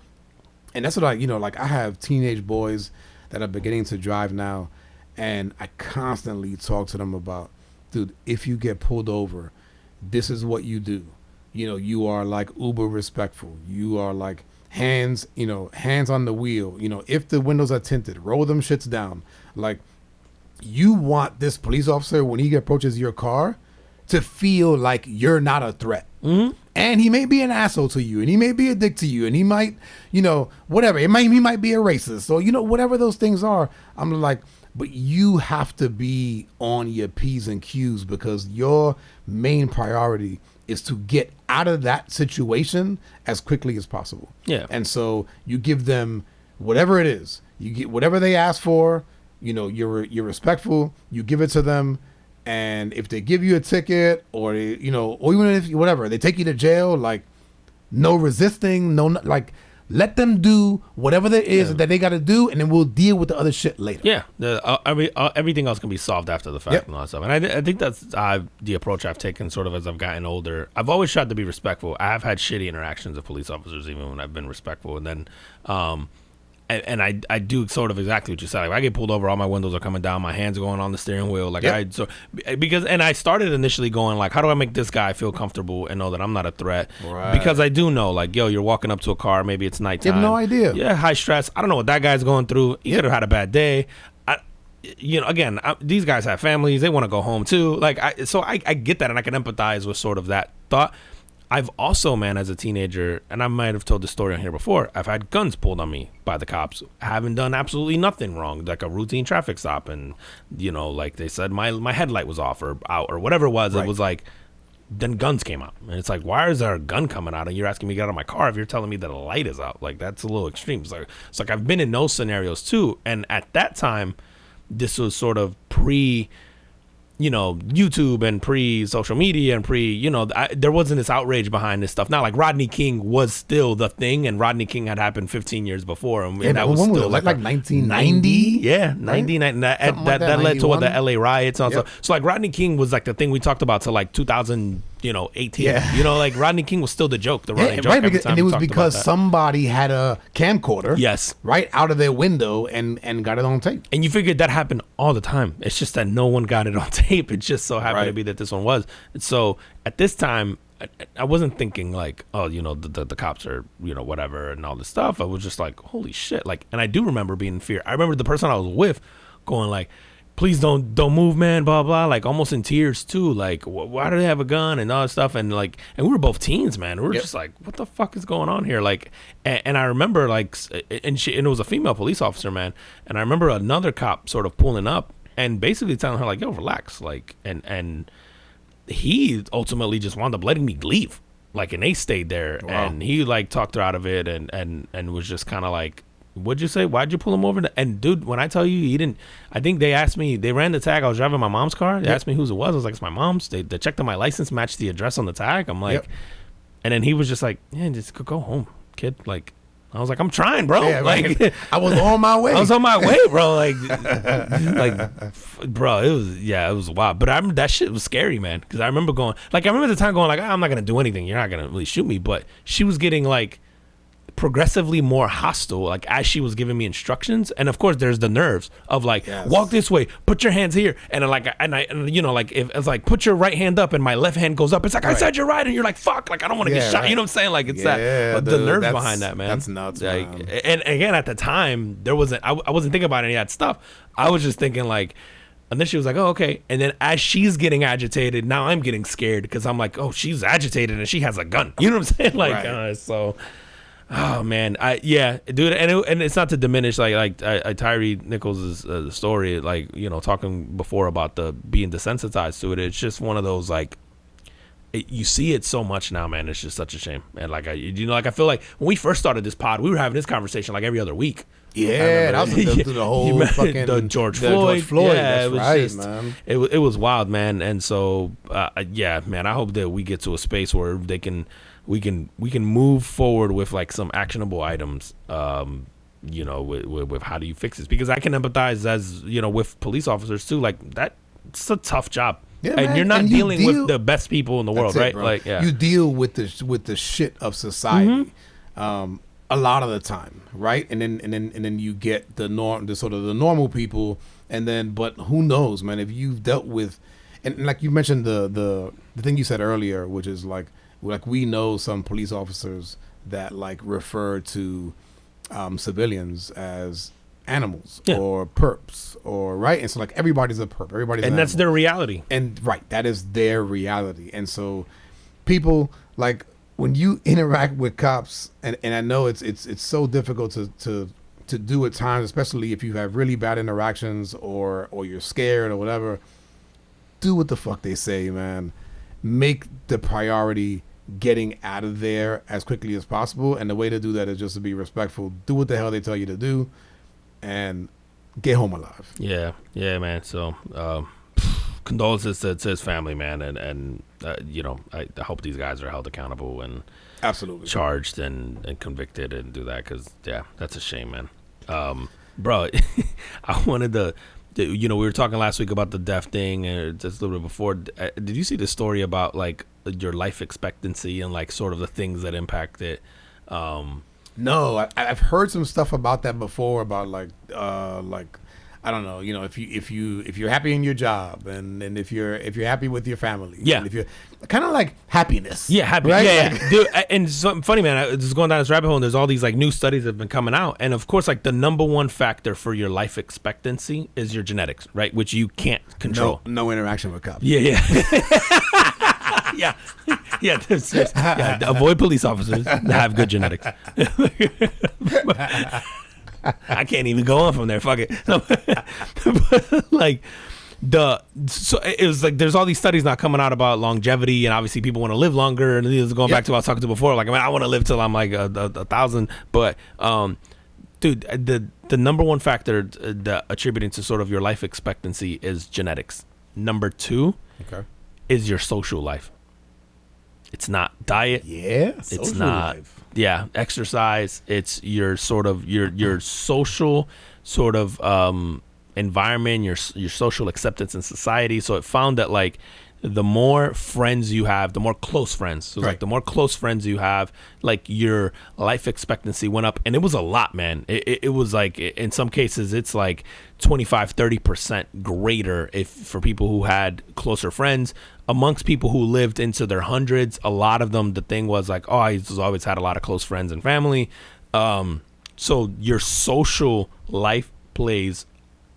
and that's what I have teenage boys that are beginning to drive now. And I constantly talk to them about, dude, if you get pulled over, this is what you do. You are like uber respectful. You are like hands on the wheel. If the windows are tinted, roll them shits down. Like, you want this police officer, when he approaches your car, to feel like you're not a threat. Mm-hmm. And he may be an asshole to you, and he may be a dick to you, and he might, whatever. He might be a racist. So, whatever those things are, I'm like, but you have to be on your P's and Q's, because your main priority is to get out of that situation as quickly as possible. Yeah. And so you give them whatever it is. You get whatever they ask for. You're respectful. You give it to them. And if they give you a ticket, or or even if whatever, they take you to jail, like, no resisting, like, let them do whatever there is that they got to do, and then we'll deal with the other shit later. Yeah, everything else can be solved after the fact. Yep. And all that stuff. And I think that's the approach I've taken sort of as I've gotten older. I've always tried to be respectful. I have had shitty interactions with police officers, even when I've been respectful. And then and I do sort of exactly what you said. Like, if I get pulled over, all my windows are coming down, my hands are going on the steering wheel. Like, I started initially going like, how do I make this guy feel comfortable and know that I'm not a threat? Right. Because I do know, like, yo, you're walking up to a car, maybe it's nighttime. You have no idea. Yeah, high stress. I don't know what that guy's going through. He could have had a bad day. Again, these guys have families. They want to go home too. Like, I get that, and I can empathize with sort of that thought. I've also, man, as a teenager, and I might have told this story on here before, I've had guns pulled on me by the cops. I haven't done absolutely nothing wrong, like a routine traffic stop, and, like they said my headlight was off or out or whatever it was. Right. It was like, then guns came out. And it's like, why is there a gun coming out and you're asking me to get out of my car if you're telling me that a light is out? Like, that's a little extreme. It's like I've been in those scenarios too. And at that time, this was sort of YouTube and pre-social media and there wasn't this outrage behind this stuff. Not like Rodney King was still the thing, and Rodney King had happened 15 years before. And that was still like 1990? Yeah, 99. That led to the LA riots. Also. Yep. So like Rodney King was like the thing we talked about to like 2018. Yeah. Like Rodney King was still the joke, the running joke. Right, and it was because somebody had a camcorder. Yes. Right out of their window and got it on tape. And you figured that happened all the time. It's just that no one got it on tape. It just so happened to be that this one was. So at this time, I wasn't thinking like, oh, the cops are, whatever and all this stuff. I was just like, holy shit. Like, and I do remember being in fear. I remember the person I was with going like, please don't move, man, blah, blah, like almost in tears too. Like, why do they have a gun and all that stuff? And like, and we were both teens, man. We were just like, what the fuck is going on here? Like, and I remember like, and it was a female police officer, man. And I remember another cop sort of pulling up and basically telling her like, yo, relax. Like, and he ultimately just wound up letting me leave. Like, and they stayed there. Wow. And he like talked her out of it and was just kind of like, what'd you say? Why'd you pull him over? And dude, when I tell you, he didn't. I think they asked me. They ran the tag. I was driving my mom's car. They asked me whose it was. I was like, it's my mom's. They checked on my license, matched the address on the tag. I'm like, and then he was just like, yeah, just go home, kid. Like, I was like, I'm trying, bro. Yeah, like, I was on my way. I was on my way, bro. Like, bro, it was wild. But I remember that shit was scary, man. Because I remember going, like, I remember the time going, like, I'm not gonna do anything. You're not gonna really shoot me. But she was getting like progressively more hostile, like as she was giving me instructions. And of course there's the nerves of like, walk this way, put your hands here, and then like, and like if it's like, put your right hand up and my left hand goes up, it's like, I said you're right, and you're like, fuck, like I don't want to get shot, you know what I'm saying? Like, it's but the nerves behind that, man, that's nuts, like, man. And again, at the time I wasn't thinking about any of that stuff. I was just thinking like, and then she was like, oh, okay. And then as she's getting agitated, now I'm getting scared because I'm like, oh, she's agitated and she has a gun, you know what I'm saying? Like, so oh man, dude, and it's not to diminish like Tyree Nichols' story, like, talking before about the being desensitized to it. It's just one of those like, you see it so much now, man. It's just such a shame. And like, I feel like when we first started this pod, we were having this conversation like every other week. Yeah, that was through the whole fucking the George Floyd. Yeah, that's right, man. It was wild, man. And so, man, I hope that we get to a space where we can move forward with like some actionable items, with how do you fix this? Because I can empathize as, with police officers too. Like, that's a tough job. Yeah, and man. You're not dealing with the best people in the world, right? Bro. Like, you deal with the shit of society, a lot of the time, right? And then you get the normal people, and then, but who knows, man? If you've dealt with, and like you mentioned the thing you said earlier, which is like we know some police officers that like refer to civilians as animals or perps, or right, and so like everybody's a perp, and that's their reality, and right, that is their reality. And so people, like, when you interact with cops, and I know it's so difficult to do at times, especially if you have really bad interactions or you're scared or whatever. Do what the fuck they say, man. Make the priority getting out of there as quickly as possible, and the way to do that is just to be respectful. Do what the hell they tell you to do, and get home alive. Yeah, man. So condolences to his family, man, and I hope these guys are held accountable and absolutely charged and convicted and do that, because that's a shame, man. Bro, I wanted to. We were talking last week about the deaf thing, and just a little bit before. Did you see the story about like your life expectancy and like sort of the things that impact it? No, I've heard some stuff about that before. About like I don't know. You know, if you're happy in your job, and if you're happy with your family, yeah, and if you're kind of like happiness, yeah, happy, right? yeah. Dude, and something funny, man. Just going down this rabbit hole, and there's all these like new studies that have been coming out, and of course, like the number one factor for your life expectancy is your genetics, right? Which you can't control. No interaction with cops. Yeah. Yeah, yeah. Avoid police officers that have good genetics. I can't even go on from there. Fuck it. But, like so it was like there's all these studies now coming out about longevity, and obviously people want to live longer. And this is going back to what I was talking to before. Like, I mean, I want to live till I'm like a 1,000. But dude, the number one factor that attributing to sort of your life expectancy is genetics. Number two is your social life. It's not diet. Yeah, it's not life. Yeah, exercise. It's your sort of your social sort of environment, your social acceptance in society. So it found that like the more friends you have, the more close friends. So like the more close friends you have, like your life expectancy went up, and it was a lot, man. It was like in some cases it's like 25-30% greater if for people who had closer friends. Amongst people who lived into their hundreds, a lot of them, the thing was like, oh, I always had a lot of close friends and family. So your social life plays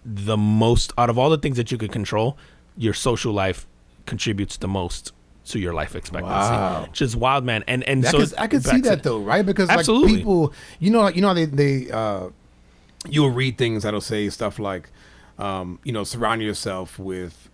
the most out of all the things that you could control. Your social life contributes the most to your life expectancy. Wow. Which is wild, man. And so I could see that though, right? Because like people, you know, they you'll read things that'll say stuff like, surround yourself with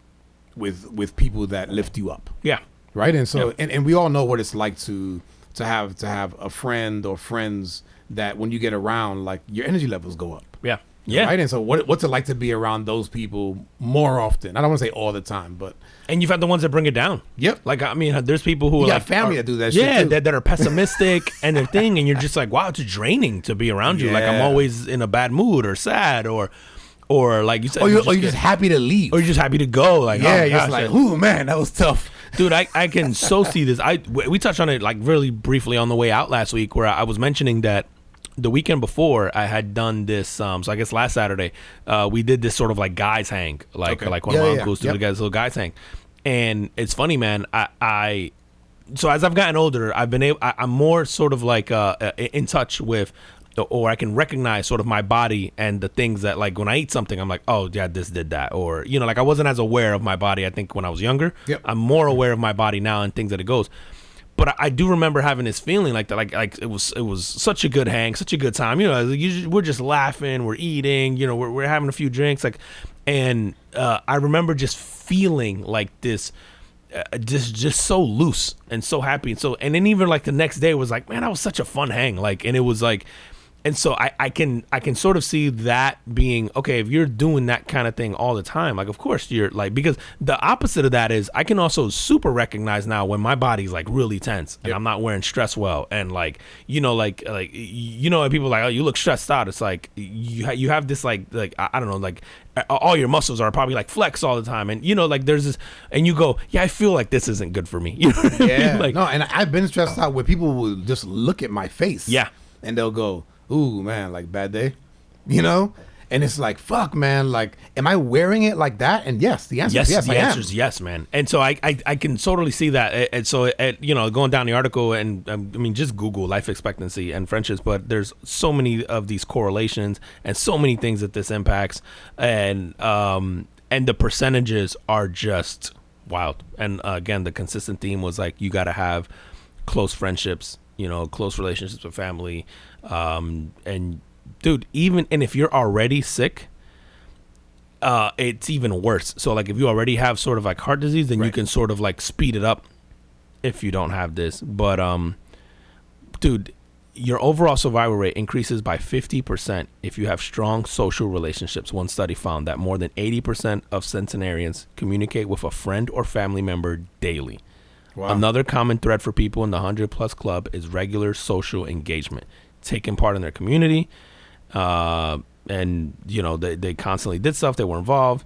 people that lift you up. Yeah. Right. And so and we all know what it's like to have a friend or friends that when you get around, like your energy levels go up. Yeah. Yeah. Right. And so what's it like to be around those people more often? I don't want to say all the time, but and you've had the ones that bring it down. Yep. Like, I mean, there's people who got family that do that shit. Yeah, too. that are pessimistic and their thing, and you're just like, wow, it's draining to be around you. Like, I'm always in a bad mood or sad or like you said, or you're just happy to leave, or you're just happy to go. Like, you're just like, ooh, man, that was tough, dude. I can so see this. We touched on it like really briefly on the way out last week, where I was mentioning that the weekend before I had done this. So I guess last Saturday, we did this sort of like guys hang, like one of my uncles do the guys hang, and it's funny, man. So as I've gotten older, I'm more sort of like in touch with, or I can recognize sort of my body and the things that, like, when I eat something, I'm like, oh yeah, this did that, or like I wasn't as aware of my body, I think, when I was younger. I'm more aware of my body now and things that it goes. But I do remember having this feeling like that, like it was such a good hang, such a good time. We're just laughing, we're eating, we're having a few drinks, like, and I remember just feeling like this, just so loose and so happy, and then even like the next day was like, man, that was such a fun hang, like, and it was like. And so I can sort of see that being, okay, if you're doing that kind of thing all the time, like, of course you're like, because the opposite of that is I can also super recognize now when my body's like really tense and I'm not wearing stress well, and like, like people are like, oh, you look stressed out. It's like you have this like I don't know, like all your muscles are probably like flex all the time, and like there's this, and you go, yeah, I feel like this isn't good for me. You know what I mean? Like, no, and I've been stressed out where people will just look at my face, and they'll go, ooh, man, like, bad day, and it's like, fuck, man, like, am I wearing it like that? And yes, the answer is yes. The answer is yes, man. And so I can totally see that. And so going down the article, and I mean, just Google life expectancy and friendships, but there's so many of these correlations and so many things that this impacts, and the percentages are just wild. And again, the consistent theme was like, you got to have close friendships, close relationships with family, and dude, even if you're already sick, it's even worse. So like if you already have sort of like heart disease, then you can sort of like speed it up if you don't have this. But dude, your overall survival rate increases by 50% if you have strong social relationships. One study found that more than 80% of centenarians communicate with a friend or family member daily. Wow. Another common thread for people in the 100+ club is regular social engagement, taking part in their community, and they constantly did stuff, they were involved,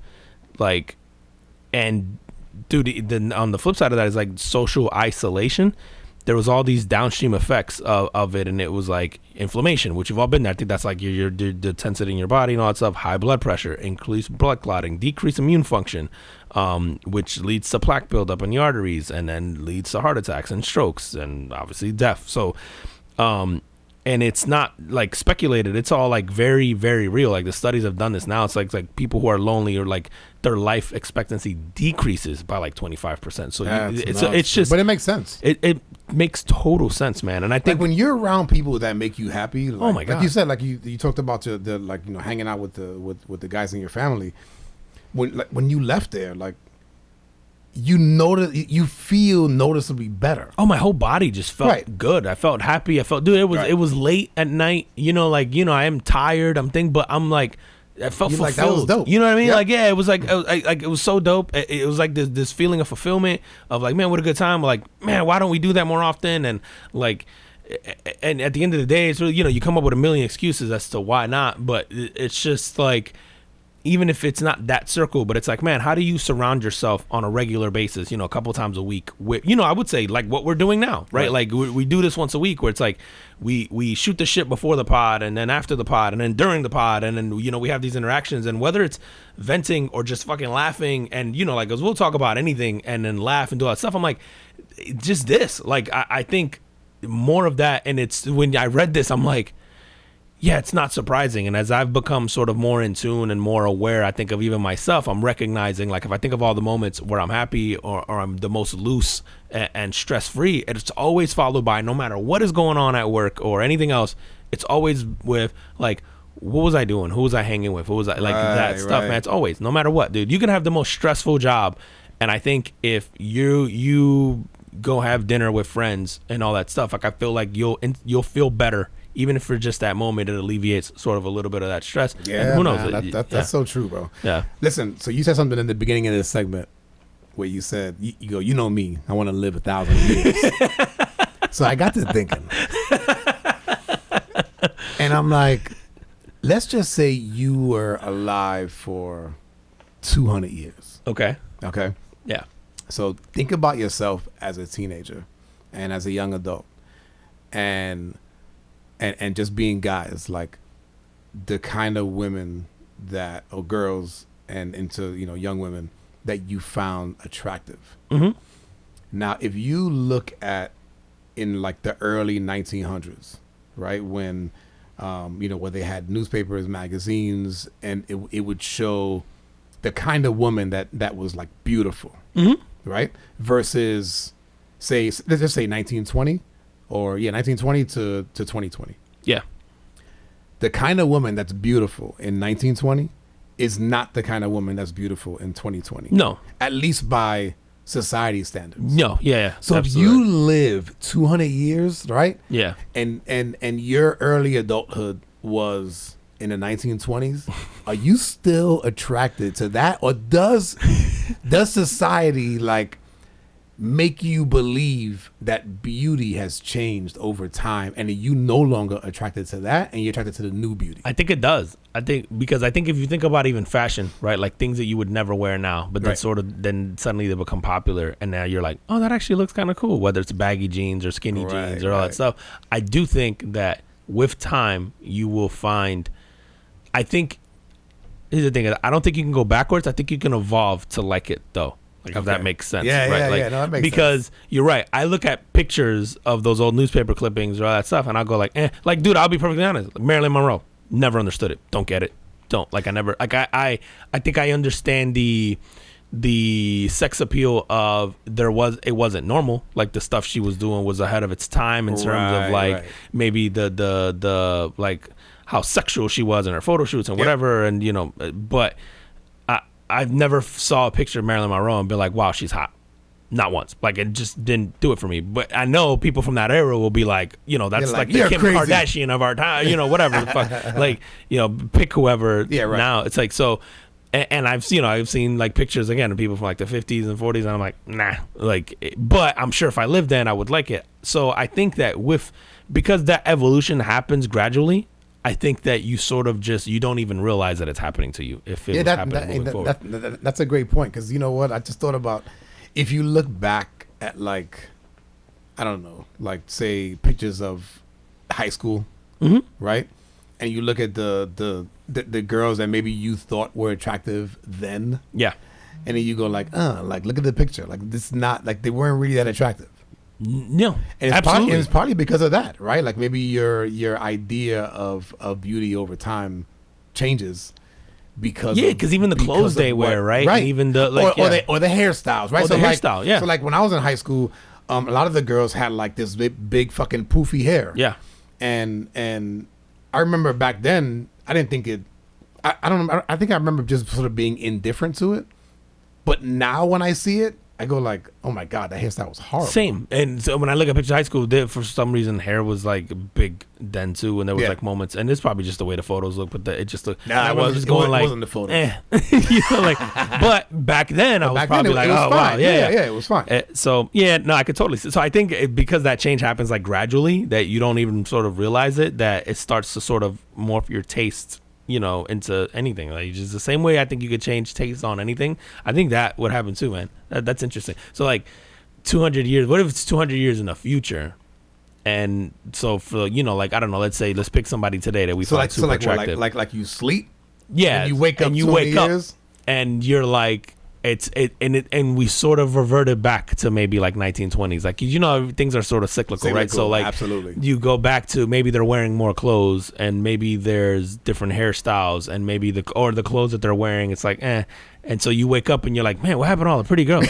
like, and dude, then on the flip side of that is like social isolation. there was all these downstream effects of it, and it was like inflammation, which you've all been there. I think that's like your the tensity in your body and all that stuff, high blood pressure, increased blood clotting, decreased immune function, which leads to plaque buildup in the arteries, and then leads to heart attacks and strokes, and obviously death. So and it's not like speculated, it's all like very, very real. Like the studies have done this now. It's like people who are lonely, or like their life expectancy decreases by like 25%. So it's just, but it makes sense. It makes total sense, man. And I think like when you're around people that make you happy, like, oh my God, like you said, like you talked about the like, you know, hanging out with the guys in your family. When you left there, like, you feel noticeably better. Oh, my whole body just felt good. I felt happy. I felt, dude, it was late at night, you know, like, you know, I am tired, but I'm like, I felt fulfilled. Like, that was dope. You know what I mean? Yep. Like, yeah, it was like it was so dope. It was like this feeling of fulfillment of like, man, what a good time. Like, man, why don't we do that more often? And like, and at the end of the day, it's really, you know, you come up with a million excuses as to why not, but it's just like, even if it's not that circle, but it's like, man, how do you surround yourself on a regular basis, you know, a couple times a week with, you know, I would say like what we're doing now, right? Like we do this once a week where it's like we shoot the shit before the pod, and then after the pod, and then during the pod, and then, you know, we have these interactions, and whether it's venting or just fucking laughing, and, you know, like, 'cause we'll talk about anything and then laugh and do all that stuff. I'm like, just this, like, I think more of that. And it's, when I read this, I'm like, yeah, it's not surprising. And as I've become sort of more in tune and more aware, I think, of even myself, I'm recognizing, like, if I think of all the moments where I'm happy or I'm the most loose and stress-free, it's always followed by, no matter what is going on at work or anything else, it's always with, like, what was I doing? Who was I hanging with? Who was I, like, that stuff, man. It's always, no matter what, dude. You can have the most stressful job, and I think if you go have dinner with friends and all that stuff, like, I feel like you'll feel better. Even if for just that moment, it alleviates sort of a little bit of that stress. Yeah, and who knows? That's so true, bro. Yeah. Listen, so you said something in the beginning of this segment where you said, you go, you know me, I want to live 1,000 years. So I got to thinking. And I'm like, let's just say you were alive for 200 years. Okay. Yeah. So think about yourself as a teenager and as a young adult. And just being guys, like the kind of women that, or girls, and into, you know, young women that you found attractive. Mm-hmm. Now, if you look at in like the early 1900s, right, when, you know, where they had newspapers, magazines, and it would show the kind of woman that was like beautiful, mm-hmm. right, versus say, let's just say 1920. Or 1920 to 2020. Yeah. The kind of woman that's beautiful in 1920 is not the kind of woman that's beautiful in 2020. No. At least by society standards. No. Yeah. So absolutely. If you live 200 years, right? Yeah. And your early adulthood was in the 1920s, are you still attracted to that, or does society like make you believe that beauty has changed over time and you no longer attracted to that and you're attracted to the new beauty? I think it does. Because if you think about even fashion, right, like things that you would never wear now, but then then suddenly they become popular, and now you're like, oh, that actually looks kind of cool, whether it's baggy jeans or skinny jeans or all that stuff. I do think that with time you will find, here's the thing, I don't think you can go backwards. I think you can evolve to like it though. Like, if that makes sense. Yeah, right? No, that makes because sense. You're right. I look at pictures of those old newspaper clippings or all that stuff, and I'll go like, like, dude, I'll be perfectly honest. Like, Marilyn Monroe, never understood it. Don't get it. Don't. Like, I never, like, I think I understand the sex appeal of it wasn't normal. Like, the stuff she was doing was ahead of its time in terms of, like, maybe the like, how sexual she was in her photo shoots and whatever, and, you know, but I've never saw a picture of Marilyn Monroe and be like, wow, she's hot. Not once. Like, it just didn't do it for me. But I know people from that era will be like, you know, that's like the Kim crazy. Kardashian of our time, you know, whatever the fuck. Like, you know, pick whoever now. It's like, so, and I've seen like pictures again of people from like the 50s and 40s, and I'm like, nah. Like, but I'm sure if I lived then, I would like it. So I think that because that evolution happens gradually, I think that you sort of you don't even realize that it's happening to you if it was happening moving forward. That's a great point, because you know what? I just thought about, if you look back at, like, I don't know, like say pictures of high school, right? And you look at the girls that maybe you thought were attractive then, Yeah. and then you go like look at the picture, like this is not like they weren't really that attractive. No, and it's absolutely. It's probably because of that, right? Like maybe your idea of beauty over time changes because even the clothes they wear, right? And even the or the hairstyles, right? Or so the hairstyle, yeah. So like when I was in high school, a lot of the girls had like this big fucking poofy hair, yeah. And I remember back then I didn't think it. I don't know. I think I remember just sort of being indifferent to it, but now when I see it, I go like, oh my God, that hairstyle was horrible. Same. And so when I look at pictures of high school, for some reason hair was like big then too, and there was like moments, and it's probably just the way the photos look, but it just looked. Nah, it wasn't the photos. You know, like, but back then I was probably like, oh wow, yeah, it was fine. So no, I could totally see. So I think because that change happens like gradually, that you don't even sort of realize it, that it starts to sort of morph your taste, you know, into anything. Like just the same way I think you could change taste on anything. I think that would happen too, man. That's interesting. So like 200 years, what if it's 200 years in the future? And so for, you know, like, I don't know, let's pick somebody today that we find super attractive. Like you sleep? Yeah. And you wake up years? And you're like, and we sort of reverted back to maybe like 1920s. Like, you know, things are sort of cyclical, right? So like, absolutely. You go back to maybe they're wearing more clothes, and maybe there's different hairstyles, and maybe the clothes that they're wearing, it's like, and so you wake up and you're like, man, what happened to all the pretty girls?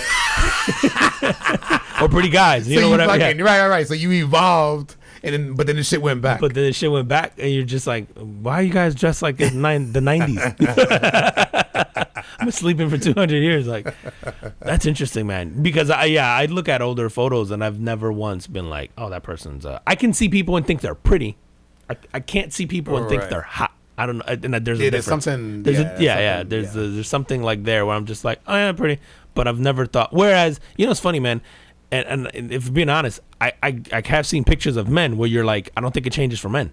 Or pretty guys, you know, whatever. Right. So you evolved, but then the shit went back. And you're just like, why are you guys dressed like in the 90s? I've been sleeping for 200 years. Like, that's interesting, man. Because I look at older photos and I've never once been like, oh, that person's. I can see people and think they're pretty. I can't see people and think they're hot. I don't know. And there's a difference. There's something like there where I'm just like, oh yeah, pretty. But I've never thought. Whereas, you know, it's funny, man. And if being honest, I have seen pictures of men where you're like, I don't think it changes for men.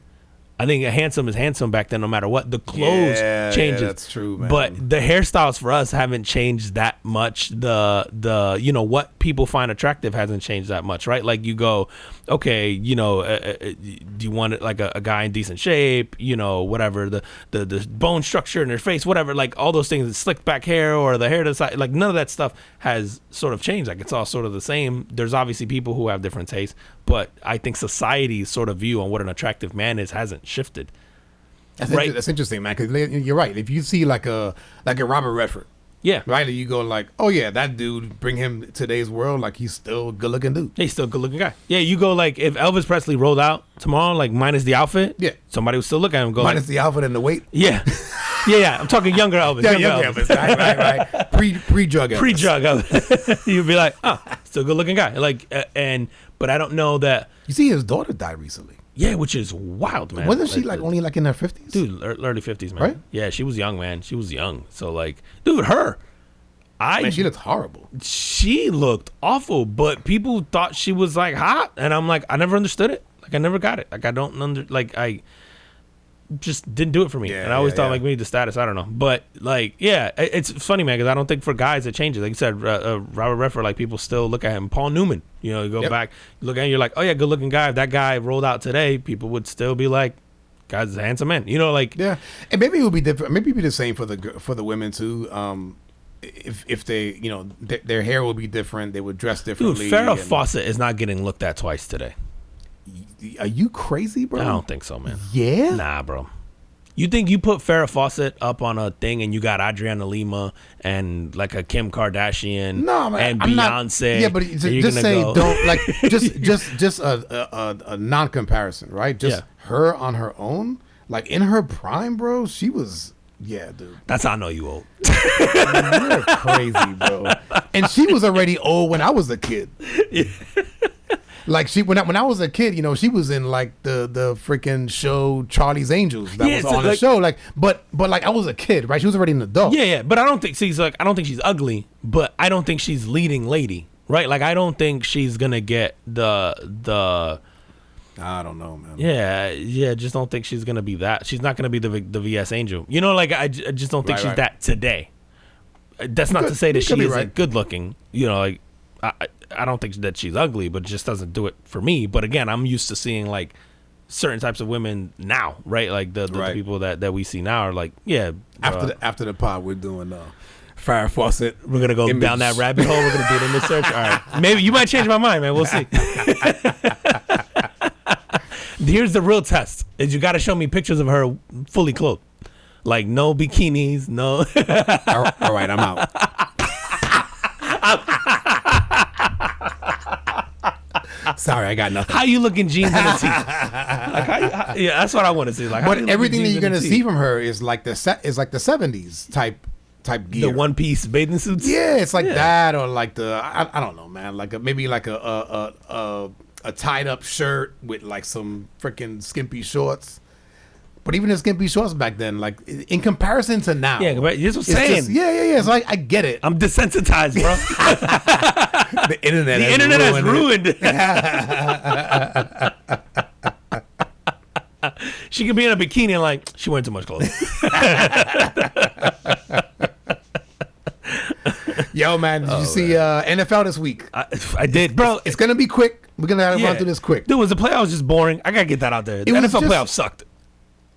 I think a handsome is handsome back then, no matter what. The clothes changes. Yeah, that's true, man. But the hairstyles for us haven't changed that much. The you know, what people find attractive hasn't changed that much, right? Like you go, okay, you know, do you want it like a guy in decent shape, you know, whatever, the bone structure in their face, whatever, like all those things, the slicked back hair or the hair to the side, like none of that stuff has sort of changed. Like it's all sort of the same. There's obviously people who have different tastes, but I think society's sort of view on what an attractive man is hasn't shifted. That's interesting, man. Because you're right. If you see like a Robert Redford, yeah, right, and you go like, oh yeah, that dude, bring him to today's world, like he's still a good looking dude. He's still a good looking guy. Yeah, you go like if Elvis Presley rolled out tomorrow, like minus the outfit, yeah, somebody would still look at him and go minus like, the outfit and the weight. Yeah. Yeah. I'm talking younger Elvis. Younger Elvis. Right. Pre-drug Elvis. Pre-drug Elvis. You'd be like, oh, still a good looking guy. Like, but I don't know that. You see, his daughter died recently. Yeah, which is wild, man. Wasn't she like only like in her 50s? Dude, early 50s, man. Right? Yeah, she was young, man. She was young. So like, dude, man, she looked horrible. She looked awful, but people thought she was like hot, and I'm like, I never understood it. Like, I never got it. Like, I just didn't do it for me. And I always thought like maybe the status, I don't know. But like, yeah, it's funny, man, because I don't think for guys it changes. Like you said, Robert Redford, like people still look at him. Paul Newman, you know, you go back, look at him, you're like, oh yeah, good looking guy. If that guy rolled out today, people would still be like, guy's a handsome man. You know, like, yeah. And maybe it would be different. Maybe it'd be the same for the women too. If they, you know, their hair would be different, they would dress differently. Dude, Farrah Fawcett is not getting looked at twice today. Are you crazy, bro? I don't think so, man. Yeah? Nah, bro. You think you put Farrah Fawcett up on a thing and you got Adriana Lima and like a Kim Kardashian and Beyonce? Yeah, but just say don't like just a non-comparison, right? Just her on her own, like in her prime, bro. She was. Yeah, dude. That's how I know you old. You're crazy, bro. And she was already old when I was a kid. Yeah. Like when I was a kid, you know, she was in like the freaking show Charlie's Angels that was on the show. Like, but like I was a kid, right? She was already an adult. Yeah. But I don't think she's ugly, but I don't think she's leading lady, right? Like I don't think she's gonna get the. I don't know, man. Yeah. Just don't think she's gonna be that. She's not gonna be the VS Angel. You know, like I just don't think she's that today. That's not to say that she is like good looking. You know, like I don't think that she's ugly, but it just doesn't do it for me. But again, I'm used to seeing like certain types of women now, right? Like the people that we see now are like, yeah. After the pod, we're doing Farrah Fawcett. We're gonna go down that rabbit hole. We're gonna do an image search. All right, maybe you might change my mind, man. We'll see. Here's the real test: is you got to show me pictures of her fully clothed, like no bikinis, no. All right, I'm out. Sorry, I got nothing. How you looking jeans and a tee? Like yeah, that's what I want to see. Like, but everything that you're gonna see from her is like the 70s type gear. The one piece bathing suits. Yeah, it's like that, or like the I don't know, man. Like maybe like a tied up shirt with like some freaking skimpy shorts. But even the skimpy shorts back then, like in comparison to now, yeah, but that's what I'm saying. Yeah. So I get it. I'm desensitized, bro. The internet has ruined it. She could be in a bikini and like she wearing too much clothes. Yo, man, did you see NFL this week? I did, bro. It's gonna be quick. We're gonna have to run through this quick. Dude, was the playoffs just boring? I gotta get that out there. The NFL playoffs sucked.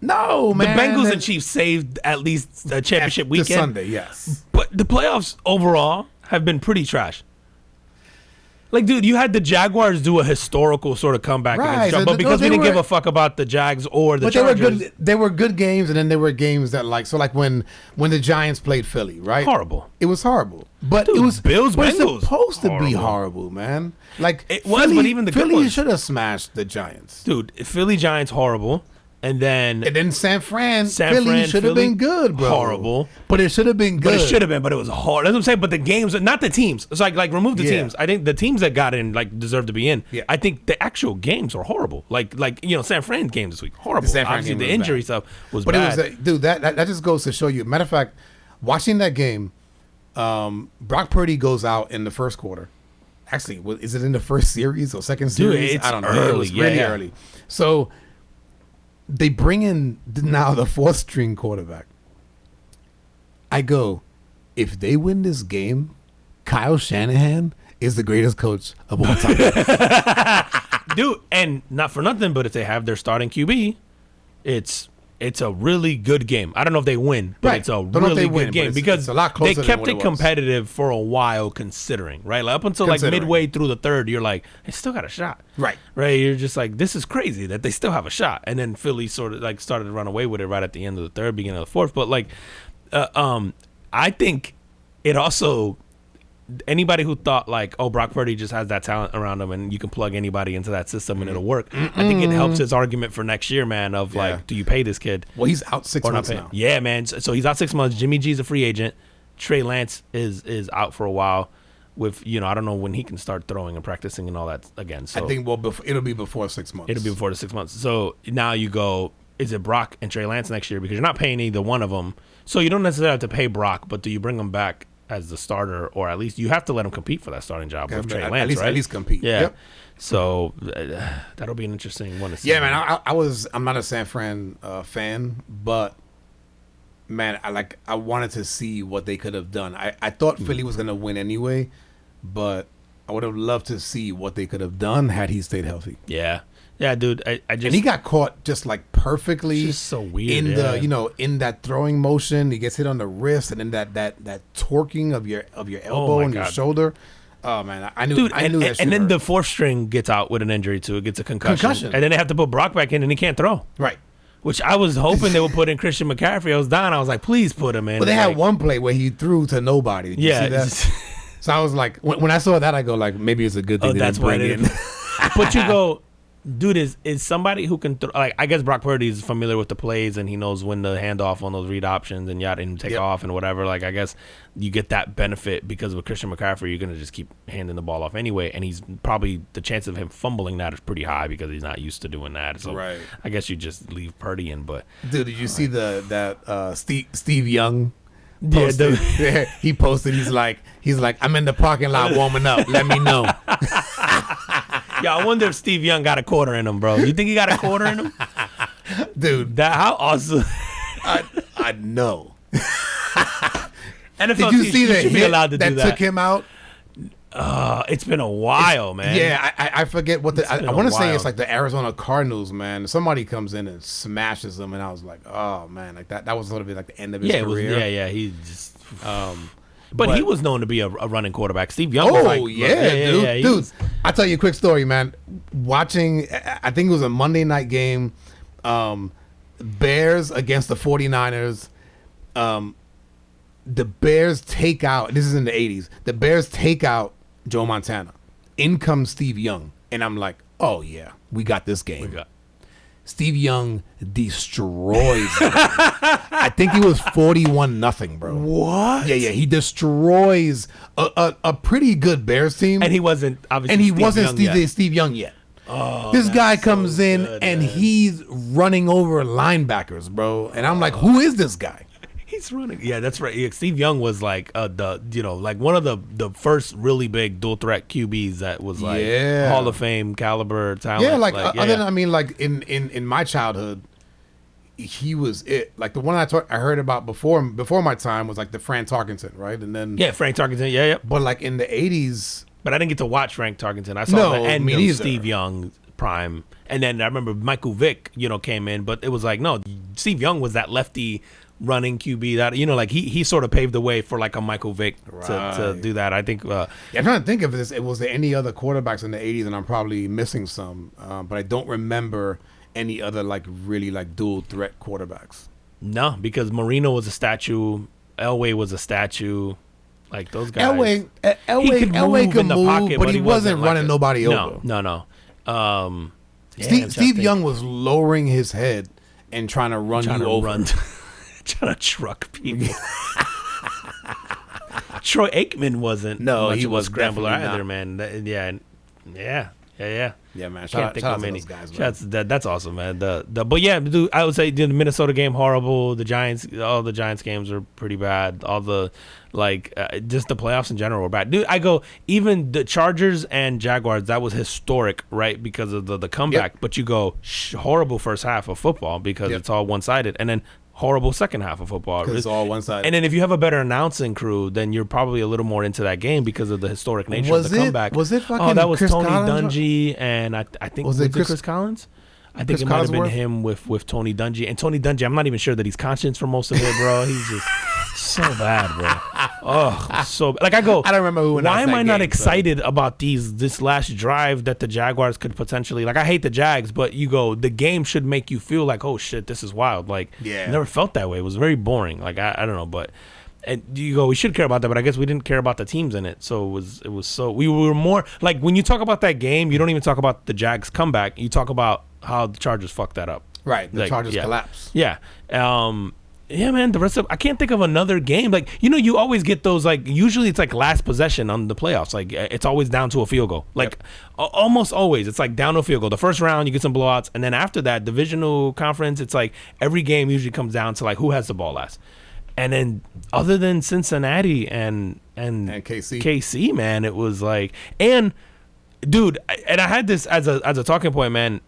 No, man. The Bengals and Chiefs saved at least the championship weekend. Sunday, yes. But the playoffs overall have been pretty trash. Like, dude, you had the Jaguars do a historical sort of comeback against Trump, but because we didn't give a fuck about the Jags or the Chargers. They were good games, and then there were games that like when the Giants played Philly, right? Horrible. It was horrible. But dude, it was Bills Bengals. It's supposed to be horrible, man. Like it was, but even the good Philly ones should have smashed the Giants. Dude, Philly Giants horrible. And then Philly should have been good, bro. Horrible. But it should have been good. But it should have been, but it was hard. That's what I'm saying. But the games, not the teams. It's like remove the teams. I think the teams that got in like deserve to be in. Yeah. I think the actual games are horrible. Like San Fran games this week, horrible. Obviously the injury stuff was bad. But it was dude, that just goes to show you. Matter of fact, watching that game, Brock Purdy goes out in the first quarter. Actually, is it in the first series or second series? Dude, I don't know. Early, it was really early. So they bring in now the fourth string quarterback. I go, if they win this game, Kyle Shanahan is the greatest coach of all time. Dude, and not for nothing, but if they have their starting QB, it's a really good game. I don't know if they win, but it's a really good game because it's a lot closer they kept than it competitive for a while considering, right? Like up until like midway through the third, you're like, they still got a shot. Right. You're just like, this is crazy that they still have a shot. And then Philly sort of like started to run away with it right at the end of the third, beginning of the fourth. But like, I think it also, anybody who thought like, oh, Brock Purdy just has that talent around him and you can plug anybody into that system and it'll work. I think it helps his argument for next year, man, of like, do you pay this kid? Well, he's out 6 months now. Yeah, man. So he's out 6 months. Jimmy G's a free agent. Trey Lance is out for a while with, I don't know when he can start throwing and practicing and all that again. So I think, it'll be before 6 months. It'll be before the 6 months. So now you go, is it Brock and Trey Lance next year? Because you're not paying either one of them. So you don't necessarily have to pay Brock, but do you bring him back as the starter, or at least you have to let him compete for that starting job with Trey Lance, right? At least compete. Yeah. Yep. So that'll be an interesting one to see. Yeah, man. I'm not a San Fran fan, but man, I wanted to see what they could have done. I thought Philly was gonna win anyway, but I would have loved to see what they could have done had he stayed healthy. Yeah. Yeah, dude. I just, and he got caught just like perfectly. It's just so weird in the in that throwing motion. He gets hit on the wrist, and then that torquing of your elbow and your shoulder. Oh man, I knew that. And then the fourth string gets out with an injury too. It gets a concussion, and then they have to put Brock back in, and he can't throw. Right. Which I was hoping they would put in Christian McCaffrey. I was dying. I was like, please put him in. But they had one play where he threw to nobody. Did you see that? So I was like, when I saw that, I go like, maybe it's a good thing they didn't bring in. But you go, dude, is somebody who can throw, like, I guess Brock Purdy is familiar with the plays and he knows when to hand off on those read options and take off and whatever. Like, I guess you get that benefit because with Christian McCaffrey, you're going to just keep handing the ball off anyway. And he's probably, the chance of him fumbling that is pretty high because he's not used to doing that. So I guess you just leave Purdy in. But dude, did you see that Steve Young? Yeah, he posted. He's like, I'm in the parking lot warming up. Let me know. Yeah, I wonder if Steve Young got a quarter in him, bro. You think he got a quarter in him? Dude. How awesome. I know. NFL Did you see that be allowed to that do that took him out? It's been a while, man. Yeah, I forget what I want to say. It's like the Arizona Cardinals, man. Somebody comes in and smashes them, and I was like, oh man, like that was sort of like the end of his career. He just. But he was known to be a running quarterback. Steve Young. Dude. I'll tell you a quick story, man. Watching, I think it was a Monday night game, Bears against the 49ers. The Bears take out. This is in the 80s. The Bears take out Joe Montana. In comes Steve Young, and I'm like, oh yeah, we got this game. Steve Young destroys him. I think he was 41-0, bro. What? Yeah. He destroys a pretty good Bears team. And he wasn't obviously Steve Young yet. Oh, this guy comes in and he's running over linebackers, bro. And I'm like, who is this guy? He's running. Yeah, that's right. Yeah, Steve Young was like like one of the first really big dual threat QBs that was like Hall of Fame caliber talent. Yeah, other than, I mean, like in my childhood, he was it. Like the one I heard about before my time was like the Frank Tarkenton, right? And then Frank Tarkenton, yeah. But like in the 80s, but I didn't get to watch Frank Tarkenton. I saw the end of Steve Young prime, and then I remember Michael Vick, came in, but it was like no, Steve Young was that lefty running QB that like he sort of paved the way for like a Michael Vick to do that. I think. I'm trying to think of this. Was there any other quarterbacks in the 80s, and I'm probably missing some, but I don't remember any other like really like dual threat quarterbacks. No, because Marino was a statue. Elway was a statue. Like those guys. Elway could move, pocket, but he wasn't running nobody over. No. Steve Young was lowering his head and trying to run you over. Trying to truck people. Troy Aikman wasn't. No, he was a scrambler either, not. Man. Yeah. Yeah, man. Shout out to those guys, man. That's awesome, man. But yeah, dude, I would say the Minnesota game horrible. The Giants, all the Giants games are pretty bad. All the just the playoffs in general were bad, dude. I go even the Chargers and Jaguars. That was historic, right? Because of the comeback. Yep. But you go horrible first half of football because it's all one sided, and then horrible second half of football. Because it's all one sided. And then if you have a better announcing crew, then you're probably a little more into that game because of the historic nature of the comeback. Was it fucking? Oh, that was Chris Tony Collins? Dungy, and I think was it Chris Collins? I think it might have been him with Tony Dungy. And Tony Dungy, I'm not even sure that he's conscious for most of it, bro. He's just so bad, bro. Oh, so like I don't remember who. Why am I not excited about this last drive that the Jaguars could potentially like? I hate the Jags, but the game should make you feel like, oh shit, this is wild. Like, I never felt that way. It was very boring. Like I don't know, but. And we should care about that, but I guess we didn't care about the teams in it. So it was so we were more like when you talk about that game, you don't even talk about the Jags comeback. You talk about how the Chargers fucked that up. Right, the Chargers collapse. Yeah, man. The rest of I can't think of another game. Like you always get those like usually it's like last possession on the playoffs. Like it's always down to a field goal. Like almost always it's like down to a field goal. The first round you get some blowouts, and then after that divisional conference, it's like every game usually comes down to like who has the ball last. And then, other than Cincinnati and KC, man, it was like, and dude, and I had this as a talking point, man.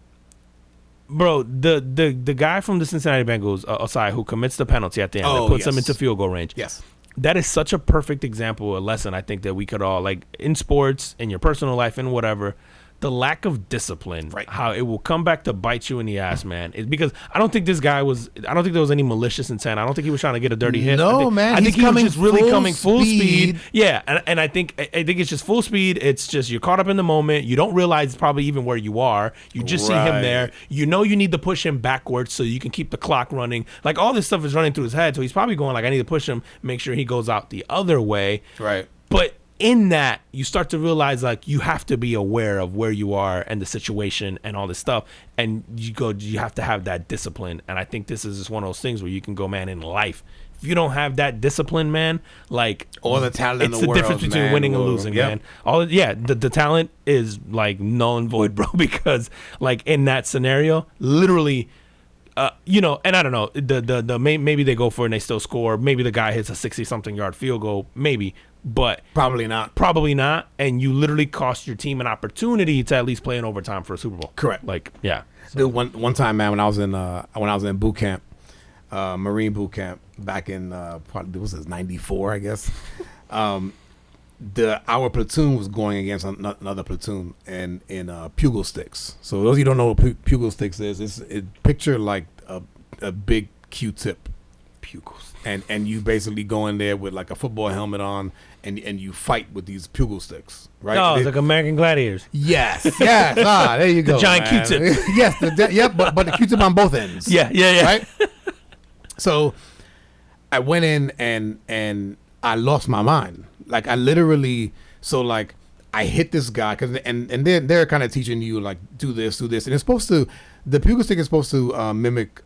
Bro, the guy from the Cincinnati Bengals, Osai, who commits the penalty at the end, that puts them into field goal range. Yes, that is such a perfect example, a lesson I think that we could all like in sports, in your personal life, and whatever. The lack of discipline, right? How it will come back to bite you in the ass, man. It's because I don't think there was any malicious intent. I don't think he was trying to get a dirty hit. No, man. I think he was just really coming full speed. Yeah, and I think it's just full speed. It's just you're caught up in the moment. You don't realize probably even where you are. You just see him there. You need to push him backwards so you can keep the clock running. Like all this stuff is running through his head, so he's probably going like, I need to push him, make sure he goes out the other way. Right. But in that, you start to realize like you have to be aware of where you are and the situation and all this stuff, and you have to have that discipline. And I think this is just one of those things where you can go, man, in life, if you don't have that discipline, man, like all the talent in the world, it's the difference between winning and losing, man. The talent is like null and void, bro, because like in that scenario, literally. And I don't know, the maybe they go for it and they still score. Maybe the guy hits a 60-something yard field goal, maybe, but probably not. And you literally cost your team an opportunity to at least play in overtime for a Super Bowl. Correct. Like, yeah. So. Dude, one time, man, when I was in boot camp, Marine boot camp back in probably was 94, I guess. our platoon was going against another platoon in pugil sticks. So those of you who don't know what pugil sticks is, picture like a big Q-tip. Pugils. And you basically go in there with like a football helmet on, and you fight with these pugil sticks, right? Oh, it's like American Gladiators. Yes. There you go. The giant man. Q-tip. Yes, but the Q-tip on both ends. Yeah. Right. So I went in and I lost my mind. Like I literally, I hit this guy and they're kind of teaching you like do this, and it's supposed to, the pugil stick is supposed to mimic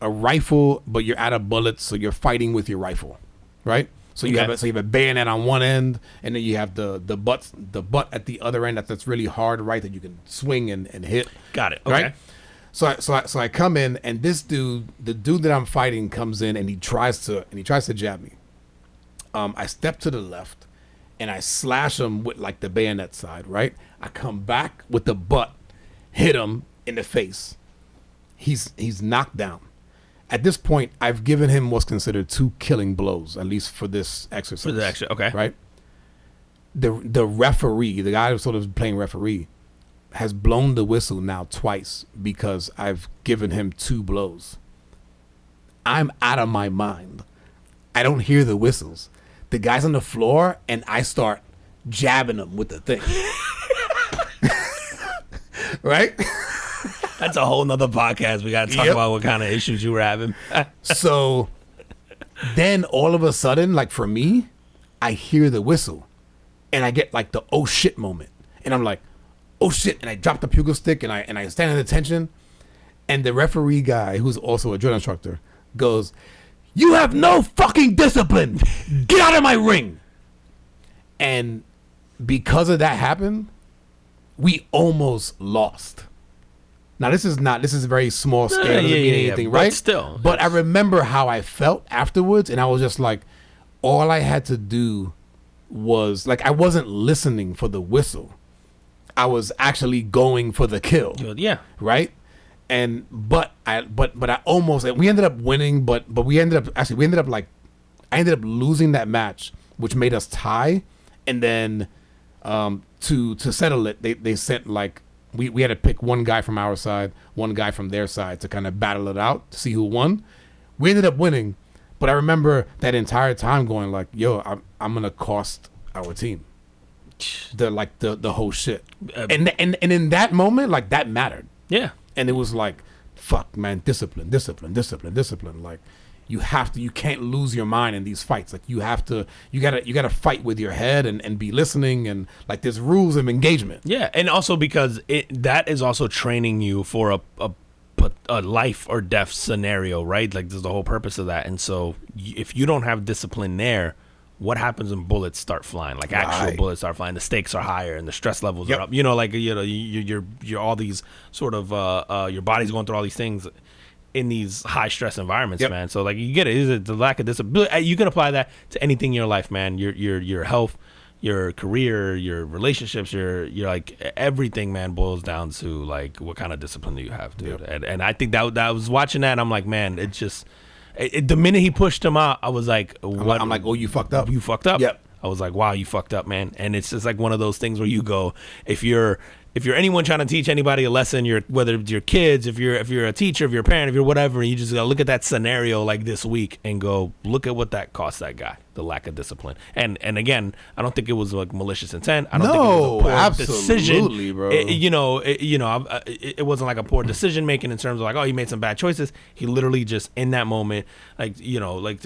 a rifle, but you're out of bullets, so you're fighting with your rifle, right? So you have a bayonet on one end, and then you have the butt at the other end that's really hard, right? That you can swing and hit. Got it. Okay. Right? So I come in, and this dude, the dude that I'm fighting, comes in and he tries to jab me. I step to the left, and I slash him with like the bayonet side, right? I come back with the butt, hit him in the face. He's knocked down. At this point, I've given him what's considered 2 killing blows, at least for this exercise. For the extra, okay. Right? The referee, the guy who's sort of playing referee, has blown the whistle now twice because I've given him 2 blows. I'm out of my mind. I don't hear the whistles. The guy's on the floor, and I start jabbing him with the thing. Right? That's a whole nother podcast. We got to talk about what kind of issues you were having. So then all of a sudden, like for me, I hear the whistle and I get like the oh shit moment. And I'm like, oh shit. And I drop the pugil stick and I stand at attention. And the referee guy, who's also a drill instructor, goes, "You have no fucking discipline. Get out of my ring." And because of that happened, we almost lost. Now this is a very small scale, doesn't mean anything, right? But still. But I remember how I felt afterwards, and I was just like, all I had to do was like, I wasn't listening for the whistle. I was actually going for the kill. Yeah. Right? And but I almost, we ended up winning, but I ended up losing that match, which made us tie. And then to settle it, they sent like, we had to pick one guy from our side, one guy from their side to kind of battle it out to see who won. We ended up winning, but I remember that entire time going like, "Yo, I'm gonna cost our team the whole shit." And in that moment, like that mattered. Yeah. And it was like, fuck, man, discipline. Like you can't lose your mind in these fights. Like you gotta fight with your head and be listening, and like there's rules of engagement. Yeah. And also because that is also training you for a life or death scenario, right? Like there's the whole purpose of that. And so if you don't have discipline there, what happens when bullets start flying? Like actual bullets start flying, the stakes are higher and the stress levels are up. You know, like you're all these sort of your body's going through all these things in these high stress environments, man. So like you get it. Is it the lack of discipline? You can apply that to anything in your life, man. Your health, your career, your relationships, your like everything, man, boils down to like what kind of discipline do you have, dude? And I think that I was watching that and I'm like, man, it just the minute he pushed him out, I was like, what? I'm like, oh, you fucked up. You fucked up. Yep. I was like, wow, you fucked up, man. And it's just like one of those things where you go, if you're anyone trying to teach anybody a lesson, whether it's your kids, if you're a teacher, if you're a parent, if you're whatever, you just gotta look at that scenario like this week and go, look at what that cost that guy, the lack of discipline. And again, I don't think it was like malicious intent. I don't think it was a poor decision, bro. It wasn't like a poor decision making in terms of like, oh, he made some bad choices. He literally just in that moment, like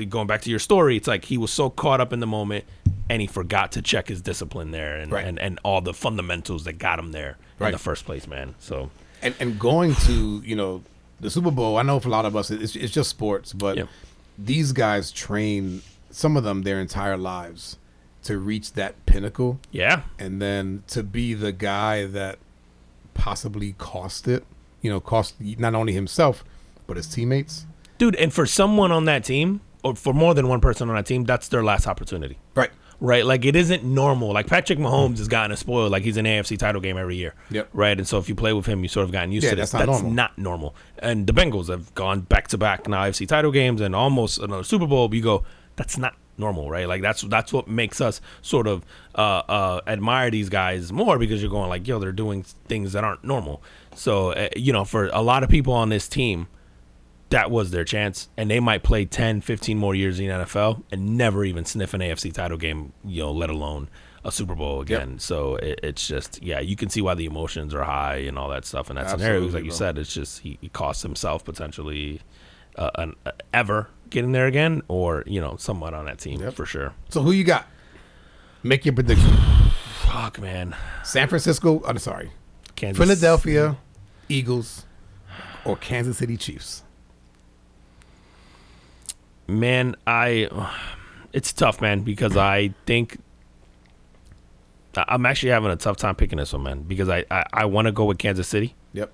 going back to your story, it's like he was so caught up in the moment and he forgot to check his discipline there and all the fundamentals that got him there in the first place, man. So and going to the Super Bowl, I know for a lot of us it's just sports, but these guys train, some of them, their entire lives to reach that pinnacle. Yeah. And then to be the guy that possibly cost not only himself but his teammates. Dude, and for someone on that team, or for more than one person on that team, that's their last opportunity. Right, like it isn't normal. Like Patrick Mahomes has gotten spoiled. Like he's in an AFC title game every year. Yep. Right, and so if you play with him, you sort of gotten used to this. That's not normal. And the Bengals have gone back to back now AFC title games and almost another Super Bowl. But you go, that's not normal, right? Like that's what makes us sort of admire these guys more, because you're going like, yo, they're doing things that aren't normal. So for a lot of people on this team, that was their chance, and they might play 10, 15 more years in the NFL and never even sniff an AFC title game, let alone a Super Bowl again. Yep. So it's just, you can see why the emotions are high and all that stuff in that scenario. Because like you said, it's just he cost himself potentially ever getting there again, or someone on that team for sure. So who you got? Make your prediction. Fuck, man. San Francisco. I'm sorry. Kansas. Philadelphia Eagles or Kansas City Chiefs. Man, it's tough, man, because I think I'm actually having a tough time picking this one, man, because I want to go with Kansas City. Yep.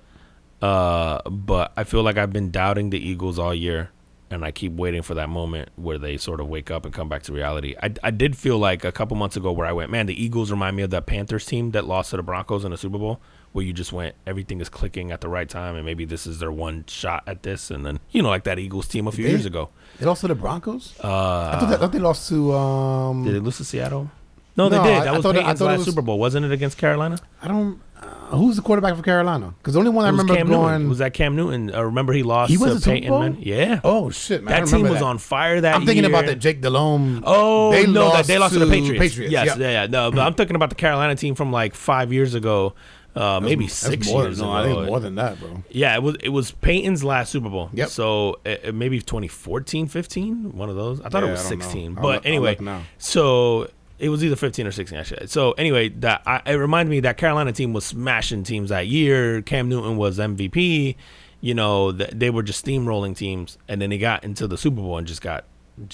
But I feel like I've been doubting the Eagles all year, and I keep waiting for that moment where they sort of wake up and come back to reality. I did feel like a couple months ago where I went, man, the Eagles remind me of that Panthers team that lost to the Broncos in the Super Bowl, where you just went, everything is clicking at the right time, and maybe this is their one shot at this. And then, like that Eagles team a few years ago. They lost to the Broncos? I thought they lost to... Did they lose to Seattle? No, they did. That was Peyton's last Super Bowl. Wasn't it against Carolina? I don't... who's the quarterback for Carolina? Because the only one I remember going... Was that Cam Newton? Remember he lost to Peyton, man? Yeah. Oh, shit, man. That team was on fire that year. I'm thinking about the Jake Delhomme. Oh, they lost to the Patriots. Yes, yeah. No, but I'm thinking about the Carolina team from like 5 years ago. Maybe 6 years ago. No, I think more than that, bro. Yeah, it was Peyton's last Super Bowl. Yep. So maybe 2014, 15, one of those. I thought it was 16. But anyway, so it was either 15 or 16 actually. So anyway, it reminded me that Carolina team was smashing teams that year. Cam Newton was MVP. They were just steamrolling teams, and then they got into the Super Bowl and just got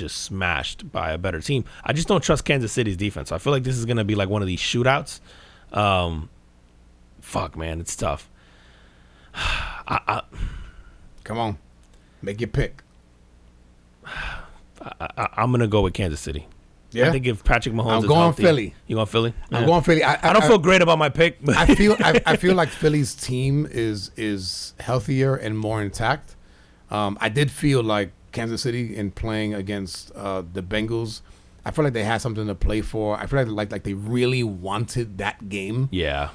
smashed by a better team. I just don't trust Kansas City's defense. I feel like this is going to be like one of these shootouts. Fuck, man, it's tough. Come on, make your pick. I'm gonna go with Kansas City. Yeah, I think if Patrick Mahomes is healthy, Philly. You going Philly? Yeah. I'm going Philly. I don't feel great about my pick. But I feel like Philly's team is healthier and more intact. I did feel like Kansas City in playing against the Bengals, I feel like they had something to play for. I feel like they really wanted that game. Yeah.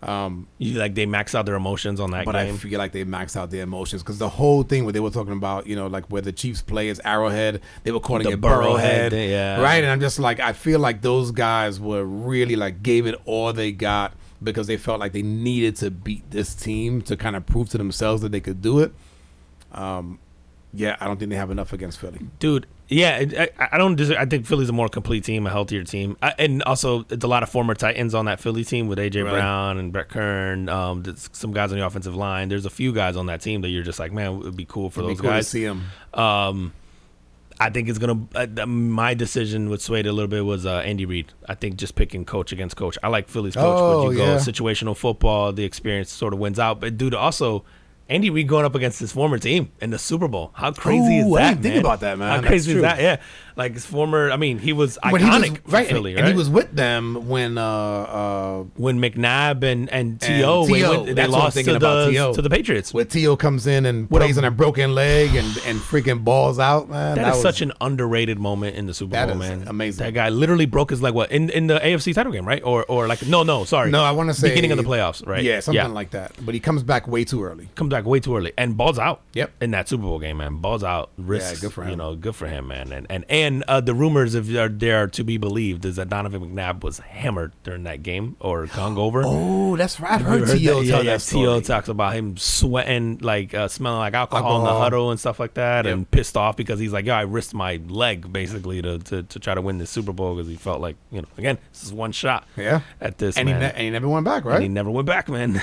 Like they maxed out their emotions on that game. But I feel like they maxed out their emotions because the whole thing where they were talking about, like where the Chiefs play is Arrowhead, they were calling it Burrowhead, right? And I'm just like, I feel like those guys were really like gave it all they got because they felt like they needed to beat this team to kind of prove to themselves that they could do it. Yeah, I don't think they have enough against Philly, dude. Yeah, I don't disagree. I think Philly's a more complete team, a healthier team. And also, it's a lot of former Titans on that Philly team with A.J. Brown and Brett Kern, some guys on the offensive line. There's a few guys on that team that you're just like, man, it would be cool for those guys. To see them. I think it's going to my decision with swayed a little bit was Andy Reid. I think just picking coach against coach. I like Philly's coach. Would you go situational football, the experience sort of wins out. But, dude, also – Andy Reid going up against his former team in the Super Bowl. How crazy is that, man? I didn't think about that, man. How crazy is that? Yeah. Like his former, he was iconic for Philly, right? And he was with them when McNabb and T.O. They lost to the Patriots. Where T.O. comes in and plays on a broken leg and freaking balls out, man. That is such an underrated moment in the Super Bowl, man. Amazing. That guy literally broke his leg, in the AFC title game, right? Or like, no, sorry. No, I want to say. Beginning of the playoffs, right? Yeah, something like that. But he comes back way too early. Way too early and balls out. Yep. In that Super Bowl game, man, balls out. Risks. Yeah, good for him. Good for him, man. And the rumors, if they are to be believed, is that Donovan McNabb was hammered during that game or hungover. Oh, that's right. I've heard T.O. tell that story. T.O. talks about him sweating, like smelling like alcohol in the huddle and stuff like that, and pissed off because he's like, I risked my leg basically to try to win this Super Bowl because he felt like, again, this is one shot. Yeah. At this, and man. He never went back, right? And he never went back, man.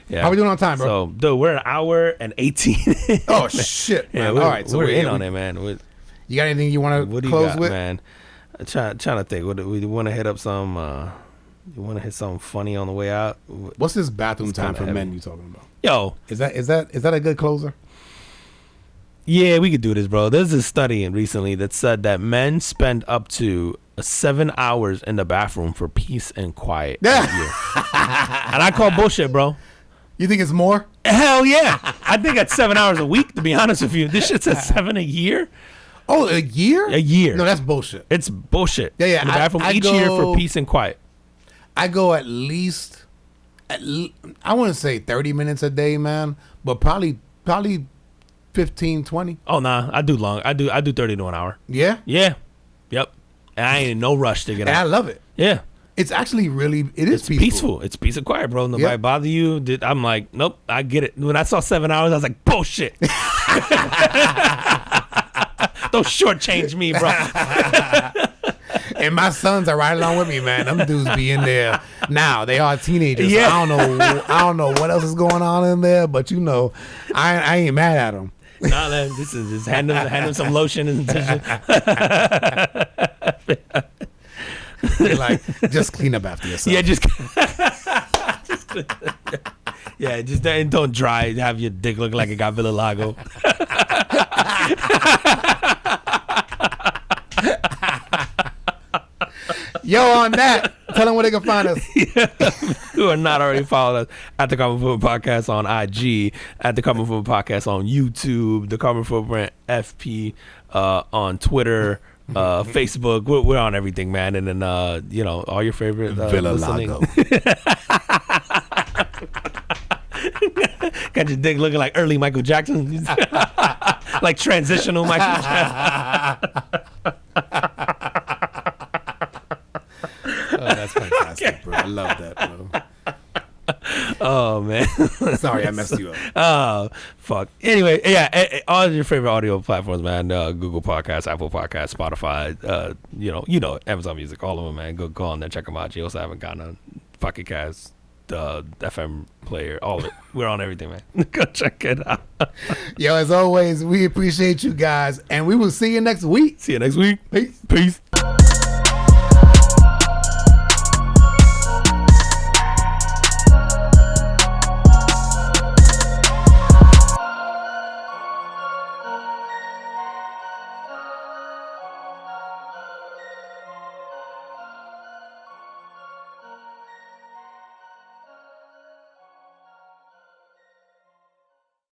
Yeah. How we doing on time, bro? So, dude, we're an hour and 18. Oh, shit, man. Yeah, all right. So we're in on it, man. You got anything you want to close with? Man? I'm trying to think. We want to hit up some... you want to hit something funny on the way out? What's this bathroom time for men you talking about? Yo. Is that a good closer? Yeah, we could do this, bro. There's a study recently that said that men spend up to 7 hours in the bathroom for peace and quiet a year. And I call bullshit, bro. You think it's more? Hell yeah. I think that's 7 hours a week, to be honest with you. This shit says 7 a year. Oh, a year? A year. No, that's bullshit. It's bullshit. Yeah. In the bathroom each year for peace and quiet. I go at least, I wouldn't say 30 minutes a day, man, but probably 15, 20. Oh, nah. I do long. I do 30 to an hour. Yeah? Yeah. Yep. And I ain't in no rush to get out. And I love it. Yeah. It's actually it's peaceful. It's peace and quiet, bro. Nobody bother you. I'm like, nope, I get it. When I saw 7 hours, I was like, bullshit. Don't shortchange me, bro. And my sons are right along with me, man. Them dudes be in there now. They are teenagers. Yeah. I don't know what else is going on in there, but I ain't mad at them. Nah, man, this is just hand them some lotion and tissue. Like, just clean up after yourself. Yeah, just don't dry. Have your dick look like it got vitiligo. Yo, on that, tell them where they can find us. Who are not already following us at the Carbon Footprint Podcast on IG, at the Carbon Footprint Podcast on YouTube, the Carbon Footprint FP on Twitter, Facebook. We're on everything, man. And then all your favorite Villa-Lago. Got your dick looking like early Michael Jackson. Like transitional Michael Jackson. Oh, that's fantastic, bro. I love that, bro. Oh, man. Sorry, I messed you up. Oh, fuck. Anyway, yeah, all your favorite audio platforms, man. Google Podcasts, Apple Podcasts, Spotify, Amazon Music, all of them, man. Go on there, check them out. G07, Ghana, Pocket Cast, FM player, all of it. We're on everything, man. Go check it out. Yo, as always, we appreciate you guys, and we will see you next week. See you next week. Peace. Peace.